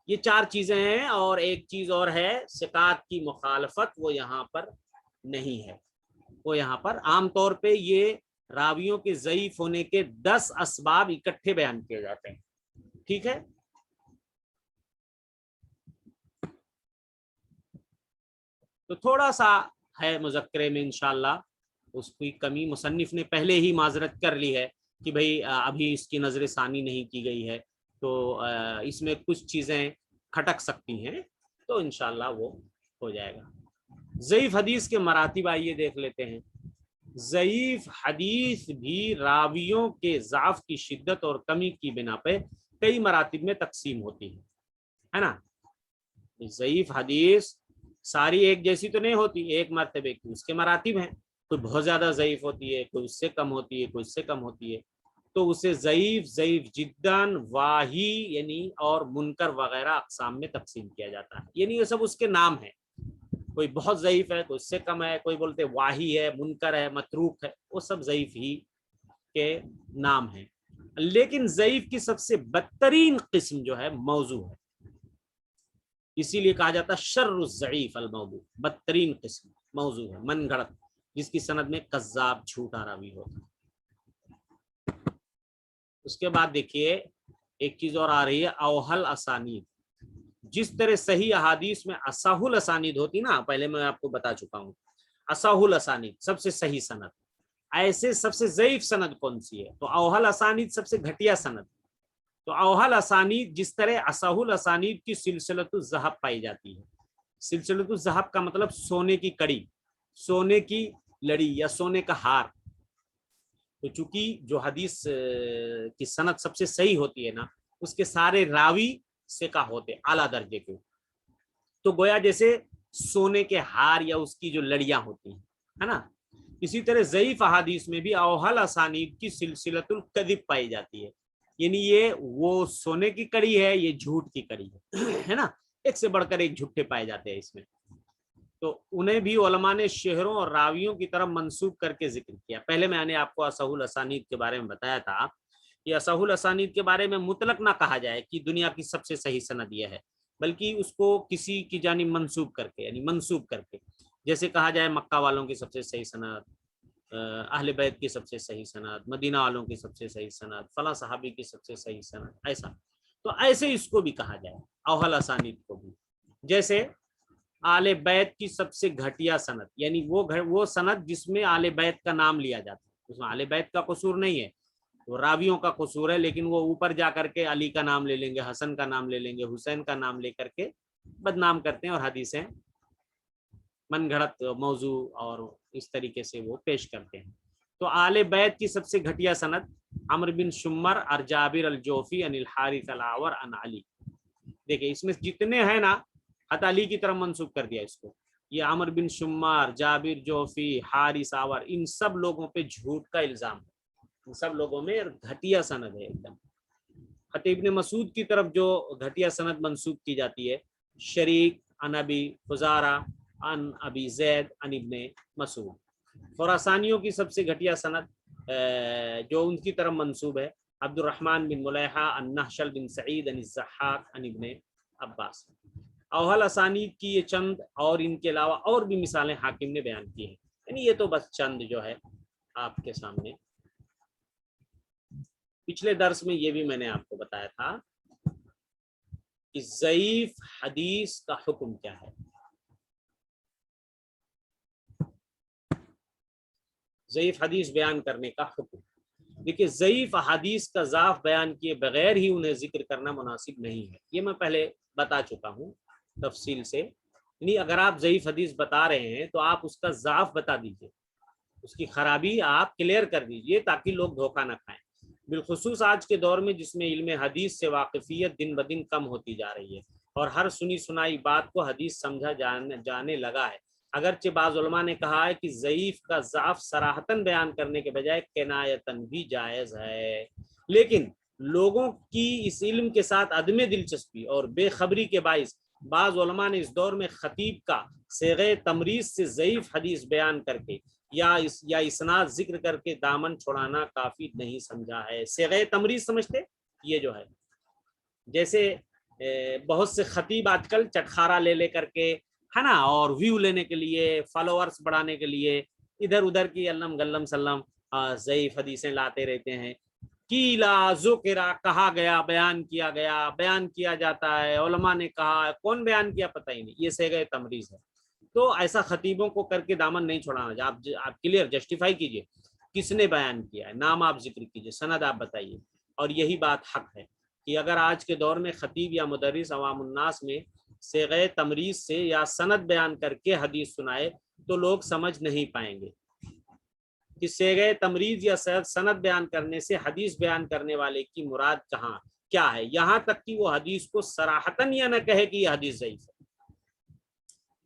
یہ 4 چیزیں ہیں. اور ایک چیز اور ہے, ثقات کی مخالفت, وہ یہاں پر نہیں ہے. وہ یہاں پر عام طور پہ یہ راویوں کے ضعیف ہونے کے 10 اسباب اکٹھے بیان کیے جاتے ہیں. ٹھیک ہے. تو تھوڑا سا ہے مذکرے میں انشاءاللہ, اس کی کمی مصنف نے پہلے ہی معذرت کر لی ہے کہ بھئی ابھی اس کی نظر ثانی نہیں کی گئی ہے, تو اس میں کچھ چیزیں کھٹک سکتی ہیں, تو انشاءاللہ وہ ہو جائے گا. ضعیف حدیث کے مراتب آئیے دیکھ لیتے ہیں. ضعیف حدیث بھی راویوں کے ضعف کی شدت اور کمی کی بنا پہ کئی مراتب میں تقسیم ہوتی ہے نا. ضعیف حدیث ساری ایک جیسی تو نہیں ہوتی, ایک مرتبے کی اس کے مراتب ہیں. کوئی بہت زیادہ ضعیف ہوتی ہے, کوئی اس سے کم ہوتی ہے, کوئی اس سے کم ہوتی ہے. تو اسے ضعیف, ضعیف جداً, واہی یعنی اور منکر وغیرہ اقسام میں تقسیم کیا جاتا ہے. یعنی یہ سب اس کے نام ہیں. کوئی بہت ضعیف ہے, کوئی اس سے کم ہے, کوئی بولتے واہی ہے, منکر ہے, متروک ہے, وہ سب ضعیف ہی کے نام ہیں. لیکن ضعیف کی سب سے بدترین قسم جو ہے موضوع ہے. اسی لیے کہا جاتا ہے شر الضعیف الموضوع, بدترین قسم موضوع ہے, من گھڑت, جس کی سند میں کذاب, جھوٹا راوی ہوتا ہے. اس کے بعد دیکھیے ایک چیز اور آ رہی ہے, اوہل اسانید. جس طرح صحیح احادیث میں اصح الاسانید ہوتی نا, پہلے میں آپ کو بتا چکا ہوں, اصح الاسانید سب سے صحیح سند, ایسے سب سے ضعیف سند کون سی ہے, تو اوہل اسانید سب سے گھٹیا سند. تو اوہل اسانید جس طرح اصح الاسانید کی سلسلۃ الذہب پائی جاتی ہے. سلسلۃ الذہب کا مطلب سونے کی کڑی, سونے کی لڑی یا سونے کا ہار. تو چونکہ جو حدیث کی سند سب سے صحیح ہوتی ہے نا, اس کے سارے راوی ثقہ ہوتے, اعلیٰ درجے کے. تو گویا جیسے سونے کے ہار یا اس کی جو لڑیاں ہوتی ہیں, ہے نا. اسی طرح ضعیف احادیث میں بھی اوہل اسانید کی سلسلۃ الکذب پائی جاتی ہے. یعنی یہ وہ سونے کی کڑی ہے, یہ جھوٹ کی کڑی ہے نا, ایک سے بڑھ کر ایک جھوٹے پائے جاتے ہیں اس میں. تو انہیں بھی علماء نے شہروں اور راویوں کی طرف منسوب کر کے ذکر کیا. پہلے میں نے آپ کو اصح الاسانید کے بارے میں بتایا تھا کہ اصح الاسانید کے بارے میں مطلق نہ کہا جائے کہ دنیا کی سب سے صحیح سند یہ ہے, بلکہ اس کو کسی کی جانب منسوب کر کے, یعنی منسوب کر کے, جیسے کہا جائے مکہ والوں کی سب سے صحیح سند, اہل بیت کی سب سے صحیح سند, مدینہ والوں کی سب سے صحیح سند, فلاں صحابی کی سب سے صحیح سند, ایسا. تو ایسے اس کو بھی کہا جائے, اوہل اسانید کو بھی. جیسے آل بیت کی سب سے گھٹیا سند, یعنی وہ سند جس میں آل بیت کا نام لیا جاتا ہے, اس میں آل بیت کا قصور نہیں ہے, وہ راویوں کا قصور ہے, لیکن وہ اوپر جا کر کے علی کا نام لے لیں گے, حسن کا نام لے لیں گے, حسین کا نام لے کر کے بدنام کرتے ہیں اور حدیثیں من گھڑت موضوع اور اس طریقے سے وہ پیش کرتے ہیں. تو آل بیت کی سب سے گھٹیا سند عمرو بن شمر اور جابر الجوفی عن الحارث الاعور عن علی. دیکھیں اس میں جتنے ہیں نا, حتی علی کی طرف منسوب کر دیا اس کو. یہ عمرو بن شمار, جابر جوفی, حارث اعور, ان سب لوگوں پہ جھوٹ کا الزام ہے, ان سب لوگوں میں گھٹیا سند ہے ایک دم. حتی ابن مسعود کی طرف جو گھٹیا سند منسوب کی جاتی ہے, شریک عن ابی فزارہ عن ابی زید عن ابن مسعود. خراسانیوں کی سب سے گھٹیا سند جو ان کی طرف منسوب ہے, عبد الرحمن بن ملیحہ عن نحشل بن سعید عن الضحاک عن ابن عباس. اوہل اسانید کی یہ چند اور ان کے علاوہ اور بھی مثالیں حاکم نے بیان کی ہیں, یعنی یہ تو بس چند جو ہے آپ کے سامنے. پچھلے درس میں یہ بھی میں نے آپ کو بتایا تھا کہ ضعیف حدیث کا حکم کیا ہے. ضعیف حدیث بیان کرنے کا حکم. دیکھیے ضعیف حدیث کا ضعف بیان کیے بغیر ہی انہیں ذکر کرنا مناسب نہیں ہے. یہ میں پہلے بتا چکا ہوں تفصیل سے. یعنی اگر آپ ضعیف حدیث بتا رہے ہیں تو آپ اس کا ضعف بتا دیجئے, اس کی خرابی آپ کلیئر کر دیجئے تاکہ لوگ دھوکہ نہ کھائیں. بالخصوص آج کے دور میں جس میں علم حدیث سے واقفیت دن بدن کم ہوتی جا رہی ہے اور ہر سنی سنائی بات کو حدیث سمجھا جانے لگا ہے. اگرچہ بعض علماء نے کہا ہے کہ ضعیف کا ضعف صراحتاً بیان کرنے کے بجائے کنایتاً بھی جائز ہے, لیکن لوگوں کی اس علم کے ساتھ عدم دلچسپی اور بے خبری کے باعث بعض علماء نے اس دور میں خطیب کا صیغہ تمریض سے ضعیف حدیث بیان کر کے یا اسناد ذکر کر کے دامن چھڑانا کافی نہیں سمجھا ہے. صیغہ تمریض سمجھتے؟ یہ جو ہے جیسے بہت سے خطیب آج کل چٹخارا لے کر کے ہے نا, اور ویو لینے کے لیے, فالوورز بڑھانے کے لیے ادھر ادھر کی علم گلم سلم ضعیف حدیثیں لاتے رہتے ہیں. کیلا ذکرا کہا گیا, بیان کیا جاتا ہے, علماء نے کہا, کون بیان کیا پتہ ہی نہیں. یہ صیغہ تمریض ہے. تو ایسا خطیبوں کو کر کے دامن نہیں چھوڑانا. آپ کلیئر جسٹیفائی کیجئے کس نے بیان کیا ہے, نام آپ ذکر کیجئے, سند آپ بتائیے. اور یہی بات حق ہے کہ اگر آج کے دور میں خطیب یا مدرس عوام الناس میں صیغہ تمریض سے یا سند بیان کر کے حدیث سنائے تو لوگ سمجھ نہیں پائیں گے کہ صیغہ تمریض یا سند بیان کرنے سے حدیث بیان کرنے والے کی مراد کیا ہے, یہاں تک کہ وہ حدیث کو صراحتاً یا نہ کہے کہ یہ حدیث ضعیف ہے.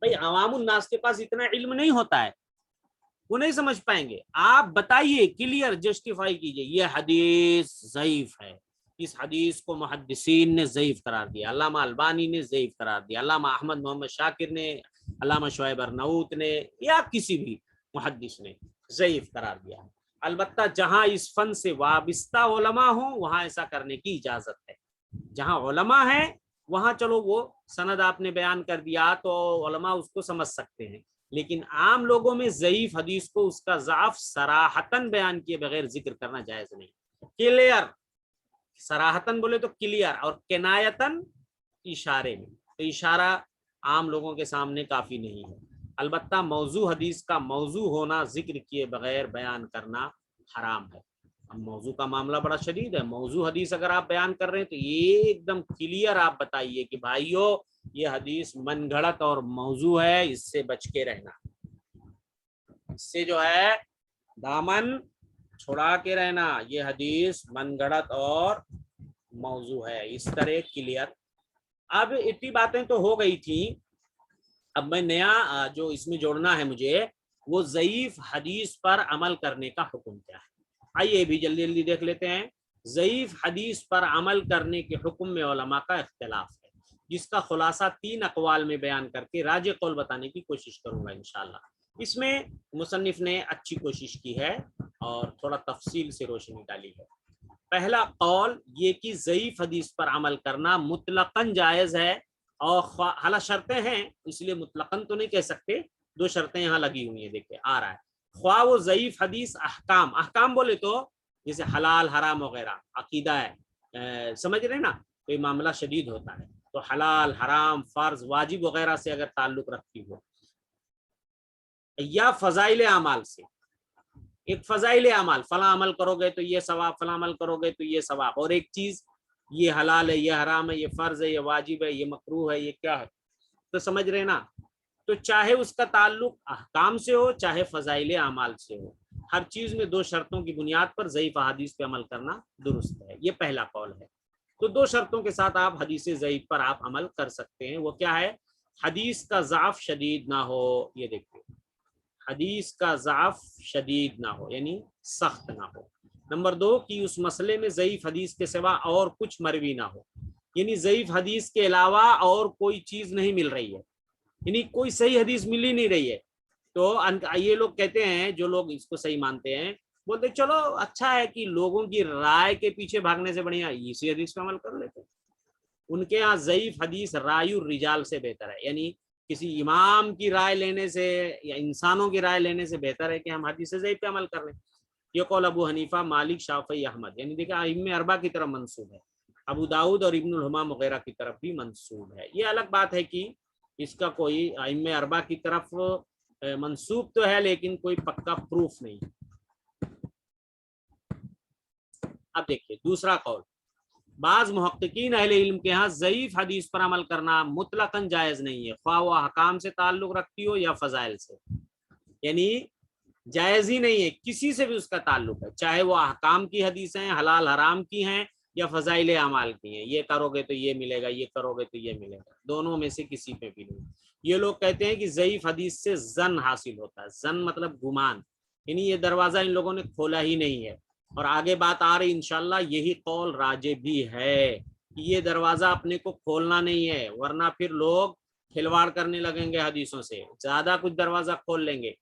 بھئی عوام الناس کے پاس اتنا علم نہیں ہوتا ہے, وہ نہیں سمجھ پائیں گے. آپ بتائیے, کلیئر جسٹیفائی کیجئے یہ حدیث ضعیف ہے, اس حدیث کو محدثین نے ضعیف قرار دیا, علامہ البانی نے ضعیف قرار دیا, علامہ احمد محمد شاکر نے, علامہ شعیب ارناؤت نے, یا کسی بھی محدث نے ضعیف قرار دیا. البتہ جہاں اس فن سے وابستہ علماء ہوں وہاں ایسا کرنے کی اجازت ہے. جہاں علماء ہیں وہاں چلو وہ سند آپ نے بیان کر دیا تو علماء اس کو سمجھ سکتے ہیں, لیکن عام لوگوں میں ضعیف حدیث کو اس کا ضعف صراحتاً بیان کیے بغیر ذکر کرنا جائز نہیں. کلیئر, صراحتاً بولے تو کلیئر, اور کنایتاً اشارے میں, تو اشارہ عام لوگوں کے سامنے کافی نہیں ہے. البتہ موضوع حدیث کا موضوع ہونا ذکر کیے بغیر بیان کرنا حرام ہے. اب موضوع کا معاملہ بڑا شدید ہے. موضوع حدیث اگر آپ بیان کر رہے ہیں تو یہ ایک دم کلیئر آپ بتائیے کہ بھائیو یہ حدیث من گھڑت اور موضوع ہے, اس سے بچ کے رہنا, اس سے جو ہے دامن چھڑا کے رہنا, یہ حدیث من گھڑت اور موضوع ہے, اس طرح کلیئر. اب اتنی باتیں تو ہو گئی تھیں, اب میں نیا جو اس میں جوڑنا ہے مجھے وہ ضعیف حدیث پر عمل کرنے کا حکم کیا ہے. آئیے بھی جلدی جلدی دیکھ لیتے ہیں. ضعیف حدیث پر عمل کرنے کے حکم میں علماء کا اختلاف ہے, جس کا خلاصہ 3 اقوال میں بیان کر کے راجح قول بتانے کی کوشش کروں گا انشاءاللہ. اس میں مصنف نے اچھی کوشش کی ہے اور تھوڑا تفصیل سے روشنی ڈالی ہے. پہلا قول یہ کہ ضعیف حدیث پر عمل کرنا مطلقاً جائز ہے, اور حالا شرطیں ہیں اس لیے مطلقاً تو نہیں کہہ سکتے, 2 شرطیں یہاں لگی ہوئی ہیں, دیکھیں آ رہا ہے. خواہ وہ ضعیف حدیث احکام بولے تو جیسے حلال حرام وغیرہ عقیدہ ہے, سمجھ رہے نا, کوئی معاملہ شدید ہوتا ہے تو حلال حرام فرض واجب وغیرہ سے اگر تعلق رکھتی ہو, یا فضائل اعمال سے, ایک فضائل اعمال فلاں عمل کرو گے تو یہ ثواب, فلاں عمل کرو گے تو یہ ثواب, اور ایک چیز یہ حلال ہے, یہ حرام ہے, یہ فرض ہے, یہ واجب ہے, یہ مکروہ ہے, یہ کیا ہے, تو سمجھ رہے نا. تو چاہے اس کا تعلق احکام سے ہو چاہے فضائل اعمال سے ہو, ہر چیز میں 2 شرطوں کی بنیاد پر ضعیف احادیث پہ عمل کرنا درست ہے. یہ پہلا قول ہے. تو 2 شرطوں کے ساتھ آپ حدیث ضعیف پر آپ عمل کر سکتے ہیں. وہ کیا ہے؟ حدیث کا ضعف شدید نہ ہو, یہ دیکھیں حدیث کا ضعف شدید نہ ہو یعنی سخت نہ ہو. نمبر 2 کہ اس مسئلے میں ضعیف حدیث کے سوا اور کچھ مروی نہ ہو, یعنی ضعیف حدیث کے علاوہ اور کوئی چیز نہیں مل رہی ہے, یعنی کوئی صحیح حدیث مل ہی نہیں رہی ہے. تو یہ لوگ کہتے ہیں, جو لوگ اس کو صحیح مانتے ہیں, بولتے چلو اچھا ہے کہ لوگوں کی رائے کے پیچھے بھاگنے سے بڑھیا اسی حدیث پہ عمل کر لیتے ہیں. ان کے ہاں ضعیف حدیث رائے الرجال سے بہتر ہے, یعنی کسی امام کی رائے لینے سے یا انسانوں کی رائے لینے سے بہتر ہے کہ ہم حدیث ضعیف پہ عمل کر لیں. یہ قول ابو حنیفہ، مالک، شافعی، احمد، یعنی دیکھیں ائمہ اربعہ کی طرف منسوب ہے، ابو داؤد اور ابن الحمام وغیرہ کی طرف بھی منسوب ہے۔ یہ الگ بات ہے کہ اس کا کوئی ائمہ اربعہ کی طرف منسوب تو ہے لیکن کوئی پکا پروف نہیں۔ اب دیکھیے دوسرا قول، بعض محققین اہل علم کے ہاں ضعیف حدیث پر عمل کرنا مطلقاً جائز نہیں ہے، خواہ وہ احکام سے تعلق رکھتی ہو یا فضائل سے، یعنی جائز ہی نہیں ہے، کسی سے بھی اس کا تعلق ہے، چاہے وہ احکام کی حدیثیں حلال حرام کی ہیں یا فضائل اعمال کی ہیں، یہ کرو گے تو یہ ملے گا، یہ کرو گے تو یہ ملے گا، دونوں میں سے کسی پہ بھی نہیں۔ یہ لوگ کہتے ہیں کہ ضعیف حدیث سے ظن حاصل ہوتا ہے، ظن مطلب گمان، یعنی یہ دروازہ ان لوگوں نے کھولا ہی نہیں ہے، اور آگے بات آ رہی انشاءاللہ یہی قول راجح بھی ہے کہ یہ دروازہ اپنے کو کھولنا نہیں ہے، ورنہ پھر لوگ کھلواڑ کرنے لگیں گے حدیثوں سے، زیادہ کچھ دروازہ کھول لیں گے،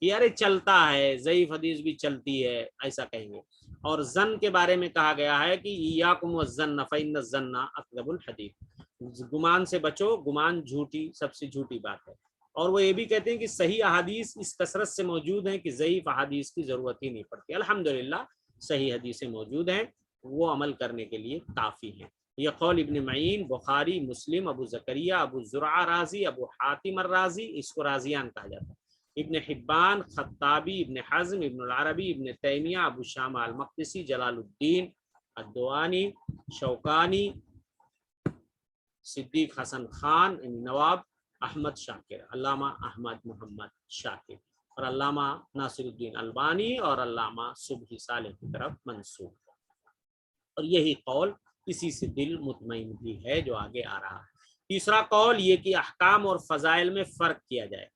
یار چلتا ہے، ضعیف حدیث بھی چلتی ہے، ایسا کہیں گے۔ اور ظن کے بارے میں کہا گیا ہے کہ ایاکم والظن فإن الظن اکذب الحدیث، گمان سے بچو، گمان جھوٹی، سب سے جھوٹی بات ہے۔ اور وہ یہ بھی کہتے ہیں کہ صحیح احادیث اس کثرت سے موجود ہیں کہ ضعیف احادیث کی ضرورت ہی نہیں پڑتی، الحمدللہ صحیح حدیثیں موجود ہیں، وہ عمل کرنے کے لیے کافی ہیں۔ یہ قول ابن معین، بخاری، مسلم، ابو زکریہ، ابو زرعہ رازی، ابو حاتم الرازی، اس کو رازیان کہا جاتا ہے، ابن حبان، خطابی، ابن حزم، ابن العربی، ابن تیمیہ، ابو شامہ المقدسی، جلال الدین الدوانی، شوکانی، صدیق حسن خان، نواب احمد شاکر، علامہ احمد محمد شاکر، اور علامہ ناصر الدین البانی اور علامہ صبحی صالح کی طرف منسوب ہے، اور یہی قول اسی سے دل مطمئن بھی ہے جو آگے آ رہا ہے۔ تیسرا قول یہ کہ احکام اور فضائل میں فرق کیا جائے،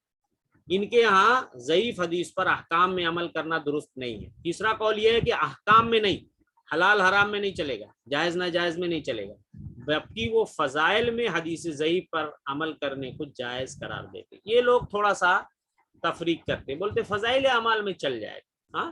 ان کے ہاں ضعیف حدیث پر احکام میں عمل کرنا درست نہیں ہے۔ تیسرا قول یہ ہے کہ احکام میں نہیں، حلال حرام میں نہیں چلے گا، جائز ناجائز میں نہیں چلے گا، جبکہ وہ فضائل میں حدیث ضعیف پر عمل کرنے کو جائز قرار دیتے۔ یہ لوگ تھوڑا سا تفریق کرتے، بولتے فضائل اعمال میں چل جائے گا، ہاں،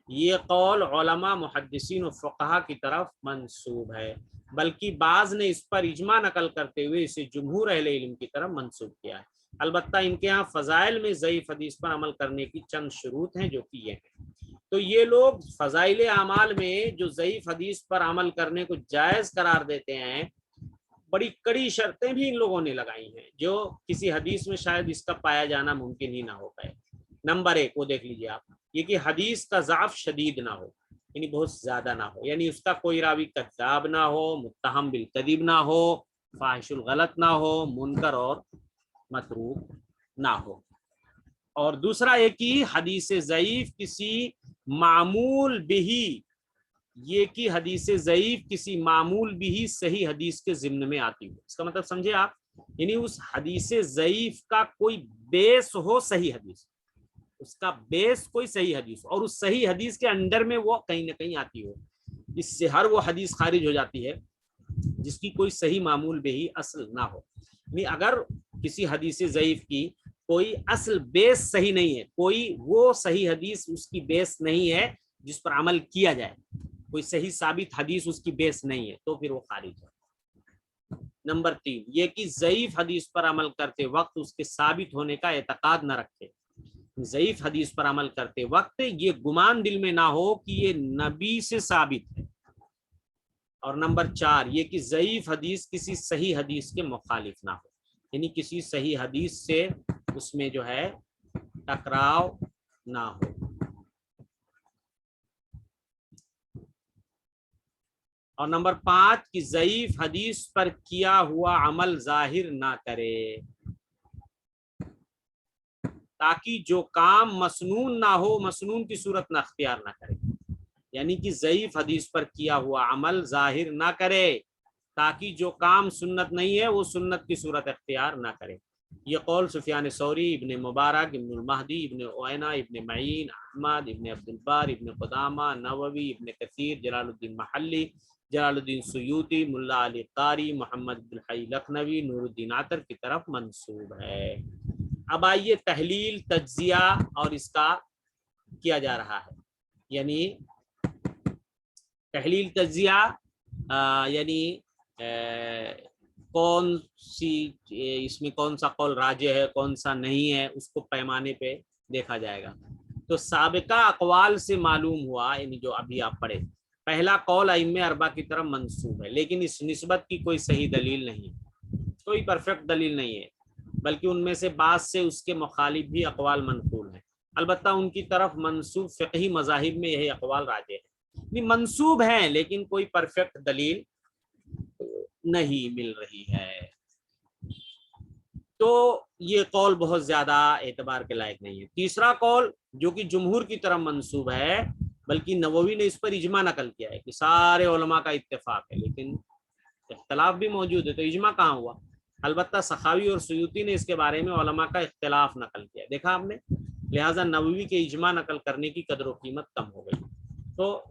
یہ قول علماء محدثین و فقہا کی طرف منسوب ہے، بلکہ بعض نے اس پر اجماع نقل کرتے ہوئے اسے جمہور اہل علم کی طرف منسوب کیا ہے۔ البتہ ان کے ہاں فضائل میں ضعیف حدیث پر عمل کرنے کی چند شروط ہیں جو کہ یہ ہیں۔ تو یہ لوگ فضائل اعمال میں جو ضعیف حدیث پر عمل کرنے کو جائز قرار دیتے ہیں، بڑی کڑی شرطیں بھی ان لوگوں نے لگائی ہیں جو کسی حدیث میں شاید اس کا پایا جانا ممکن ہی نہ ہو پائے۔ نمبر 1 وہ دیکھ لیجیے آپ، یہ کہ حدیث کا ضعف شدید نہ ہو، یعنی بہت زیادہ نہ ہو، یعنی اس کا کوئی راوی کذاب نہ ہو، متہم بالکذب نہ ہو، فاحش الغلط نہ ہو، منکر اور متروک نہ ہو۔ اور دوسرا ایک ہی حدیث ضعیف کسی معمول بھی، یہ کہ حدیث ضعیف کسی معمول بھی صحیح حدیث کے ضمن میں آتی ہو، اس کا مطلب سمجھے آپ، یعنی اس حدیث ضعیف کا کوئی بیس ہو صحیح حدیث، اس کا بیس کوئی صحیح حدیث، اور اس صحیح حدیث کے انڈر میں وہ کہیں نہ کہیں آتی ہو، اس سے ہر وہ حدیث خارج ہو جاتی ہے جس کی کوئی صحیح معمول بھی ہی اصل نہ ہو۔ یعنی اگر کسی حدیث ضعیف کی کوئی اصل بیس صحیح نہیں ہے، کوئی وہ صحیح حدیث اس کی بیس نہیں ہے جس پر عمل کیا جائے، کوئی صحیح ثابت حدیث اس کی بیس نہیں ہے، تو پھر وہ خارج ہے۔ نمبر 3 یہ کہ ضعیف حدیث پر عمل کرتے وقت اس کے ثابت ہونے کا اعتقاد نہ رکھے، ضعیف حدیث پر عمل کرتے وقت یہ گمان دل میں نہ ہو کہ یہ نبی سے ثابت ہے۔ اور نمبر 4 یہ کہ ضعیف حدیث کسی صحیح حدیث کے مخالف نہ ہو، یعنی کسی صحیح حدیث سے اس میں جو ہے ٹکراؤ نہ ہو۔ اور نمبر 5 کہ ضعیف حدیث پر کیا ہوا عمل ظاہر نہ کرے، تاکہ جو کام مسنون نہ ہو مسنون کی صورت نہ اختیار نہ کرے، یعنی کہ ضعیف حدیث پر کیا ہوا عمل ظاہر نہ کرے تاکہ جو کام سنت نہیں ہے وہ سنت کی صورت اختیار نہ کرے۔ یہ قول سفیان ثوری، ابن مبارک، ابن المہدی، ابن عوینہ، ابن معین، احمد، ابن عبد البر، ابن قدامہ، نووی، ابن کثیر، جلال الدین محلی، جلال الدین سیوطی، ملا علی قاری، محمد بن حی لکھنوی، نور الدین عطر کی طرف منسوب ہے۔ اب آئیے تحلیل، تجزیہ اور اس کا کیا جا رہا ہے، یعنی تحلیل تجزیہ یعنی کون سی اس میں کون سا قول راجح ہے کون سا نہیں ہے، اس کو پیمانے پہ دیکھا جائے گا۔ تو سابقہ اقوال سے معلوم ہوا، یعنی جو ابھی آپ پڑھے، پہلا قول ائمہ اربعہ کی طرف منسوب ہے، لیکن اس نسبت کی کوئی صحیح دلیل نہیں، کوئی پرفیکٹ دلیل نہیں ہے، بلکہ ان میں سے بعض سے اس کے مخالف بھی اقوال منقول ہیں۔ البتہ ان کی طرف منسوب فقہی مذاہب میں یہی اقوال راجح ہیں، منسوب ہیں لیکن کوئی پرفیکٹ دلیل نہیں مل رہی ہے۔ تو یہ قول بہت زیادہ اعتبار کے لائق نہیں ہے۔ تیسرا قول جو کہ جمہور کی طرف منسوب ہے، بلکہ نووی نے اس پر اجماع نقل کیا ہے کہ سارے علماء کا اتفاق ہے، لیکن اختلاف بھی موجود ہے، تو اجماع کہاں ہوا؟ البتہ سخاوی اور سیوطی نے اس کے بارے میں علماء کا اختلاف نقل کیا، دیکھا آپ نے، لہٰذا نووی کے اجماع نقل کرنے کی قدر و قیمت کم ہو گئی، تو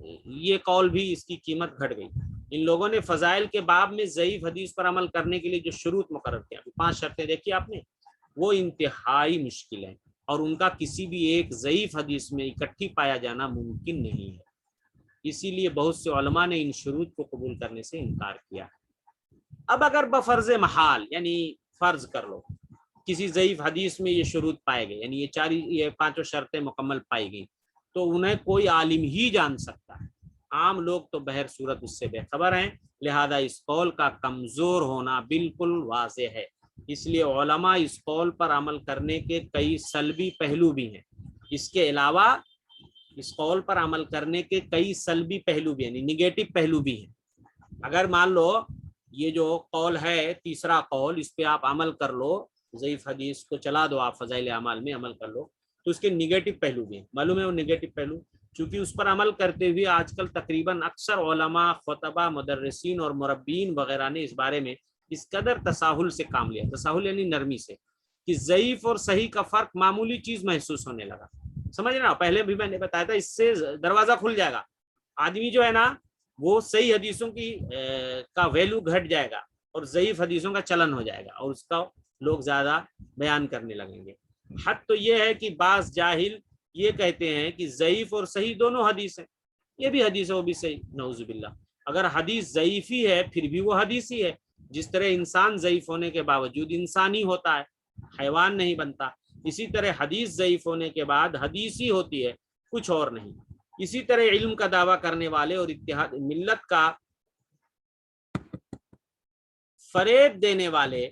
یہ قول بھی اس کی قیمت گھٹ گئی۔ ان لوگوں نے فضائل کے باب میں ضعیف حدیث پر عمل کرنے کے لیے جو شروط مقرر کیا، 5 شرطیں دیکھی آپ نے، وہ انتہائی مشکل ہیں، اور ان کا کسی بھی ایک ضعیف حدیث میں اکٹھی پایا جانا ممکن نہیں ہے، اسی لیے بہت سے علماء نے ان شروط کو قبول کرنے سے انکار کیا۔ اب اگر بفرض محال، یعنی فرض کر لو کسی ضعیف حدیث میں یہ شروط پائے گئے، یعنی یہ 5 شرطیں مکمل پائی گئی، تو انہیں کوئی عالم ہی جان سکتا ہے، عام لوگ تو بہر صورت اس سے بے خبر ہیں، لہذا اس قول کا کمزور ہونا بالکل واضح ہے۔ اس لیے علماء اس قول پر عمل کرنے کے کئی سلبی پہلو بھی ہیں، اس کے علاوہ اس قول پر عمل کرنے کے کئی سلبی پہلو بھی ہیں، یعنی نگیٹو پہلو بھی ہیں۔ اگر مان لو یہ جو قول ہے تیسرا قول، اس پہ آپ عمل کر لو، ضعیف حدیث کو چلا دو، آپ فضائل اعمال میں عمل کر لو، تو اس کے نگیٹو پہلو بھی ہیں، معلوم ہے وہ نگیٹو پہلو، چونکہ اس پر عمل کرتے ہوئے آج کل تقریباً اکثر علماء، خطبہ، مدرسین اور مربین وغیرہ نے اس بارے میں اس قدر تساہل سے کام لیا، تساہل یعنی نرمی سے، کہ ضعیف اور صحیح کا فرق معمولی چیز محسوس ہونے لگا۔ سمجھ رہے نا، پہلے بھی میں نے بتایا تھا، اس سے دروازہ کھل جائے گا، آدمی جو ہے نا وہ صحیح حدیثوں کی کا ویلو گھٹ جائے گا، اور ضعیف حدیثوں کا چلن ہو جائے گا، اور اس کا لوگ زیادہ بیان کرنے لگیں گے۔ حد تو یہ ہے کہ بعض جاہل یہ کہتے ہیں کہ ضعیف اور صحیح دونوں حدیث ہیں، یہ بھی حدیث ہے وہ بھی صحیح، نعوذ باللہ۔ اگر حدیث ضعیف ہی ہے پھر بھی وہ حدیث ہی ہے، جس طرح انسان ضعیف ہونے کے باوجود انسان ہی ہوتا ہے، حیوان نہیں بنتا، اسی طرح حدیث ضعیف ہونے کے بعد حدیث ہی ہوتی ہے، کچھ اور نہیں۔ اسی طرح علم کا دعویٰ کرنے والے اور اتحاد ملت کا فریب دینے والے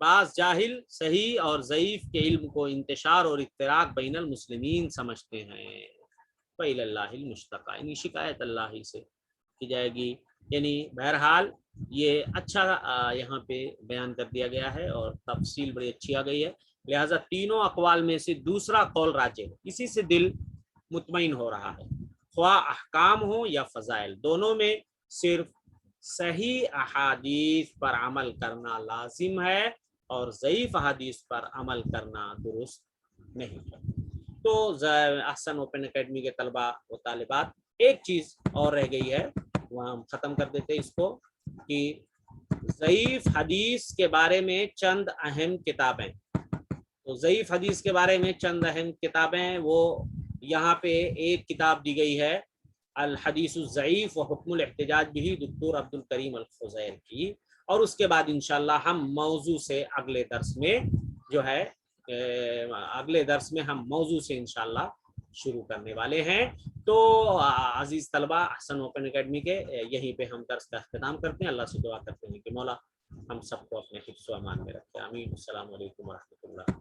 بعض جاہل صحیح اور ضعیف کے علم کو انتشار اور افتراق بین المسلمین سمجھتے ہیں، فإلی اللہ المشتقى، یعنی شکایت اللہ ہی سے کی جائے گی۔ یعنی بہرحال یہ اچھا یہاں پہ بیان کر دیا گیا ہے، اور تفصیل بڑی اچھی آ گئی ہے، لہٰذا تینوں اقوال میں سے دوسرا قول راجح ہے، اسی سے دل مطمئن ہو رہا ہے، خواہ احکام ہو یا فضائل، دونوں میں صرف صحیح احادیث پر عمل کرنا لازم ہے، اور ضعیف احادیث پر عمل کرنا درست نہیں ہے۔ تو احسن اوپن اکیڈمی کے طلباء و طالبات، ایک چیز اور رہ گئی ہے، وہاں ہم ختم کر دیتے اس کو، کہ ضعیف حدیث کے بارے میں چند اہم کتابیں، تو ضعیف حدیث کے بارے میں چند اہم کتابیں، وہ یہاں پہ ایک کتاب دی گئی ہے، الحدیث الضعیف و حکم الاحتجاج بھی، دکتور عبدالکریم الخضیر کی، اور اس کے بعد انشاءاللہ ہم موضوع سے اگلے درس میں جو ہے اگلے درس میں ہم موضوع سے انشاءاللہ شروع کرنے والے ہیں۔ تو عزیز طلبہ، احسن اوپن اکیڈمی کے یہیں پہ ہم درس کا اختتام کرتے ہیں، اللہ سے دعا کرتے ہیں کہ مولا ہم سب کو اپنے حفظ و امان میں رکھے، آمین۔ السلام علیکم ورحمۃ اللہ۔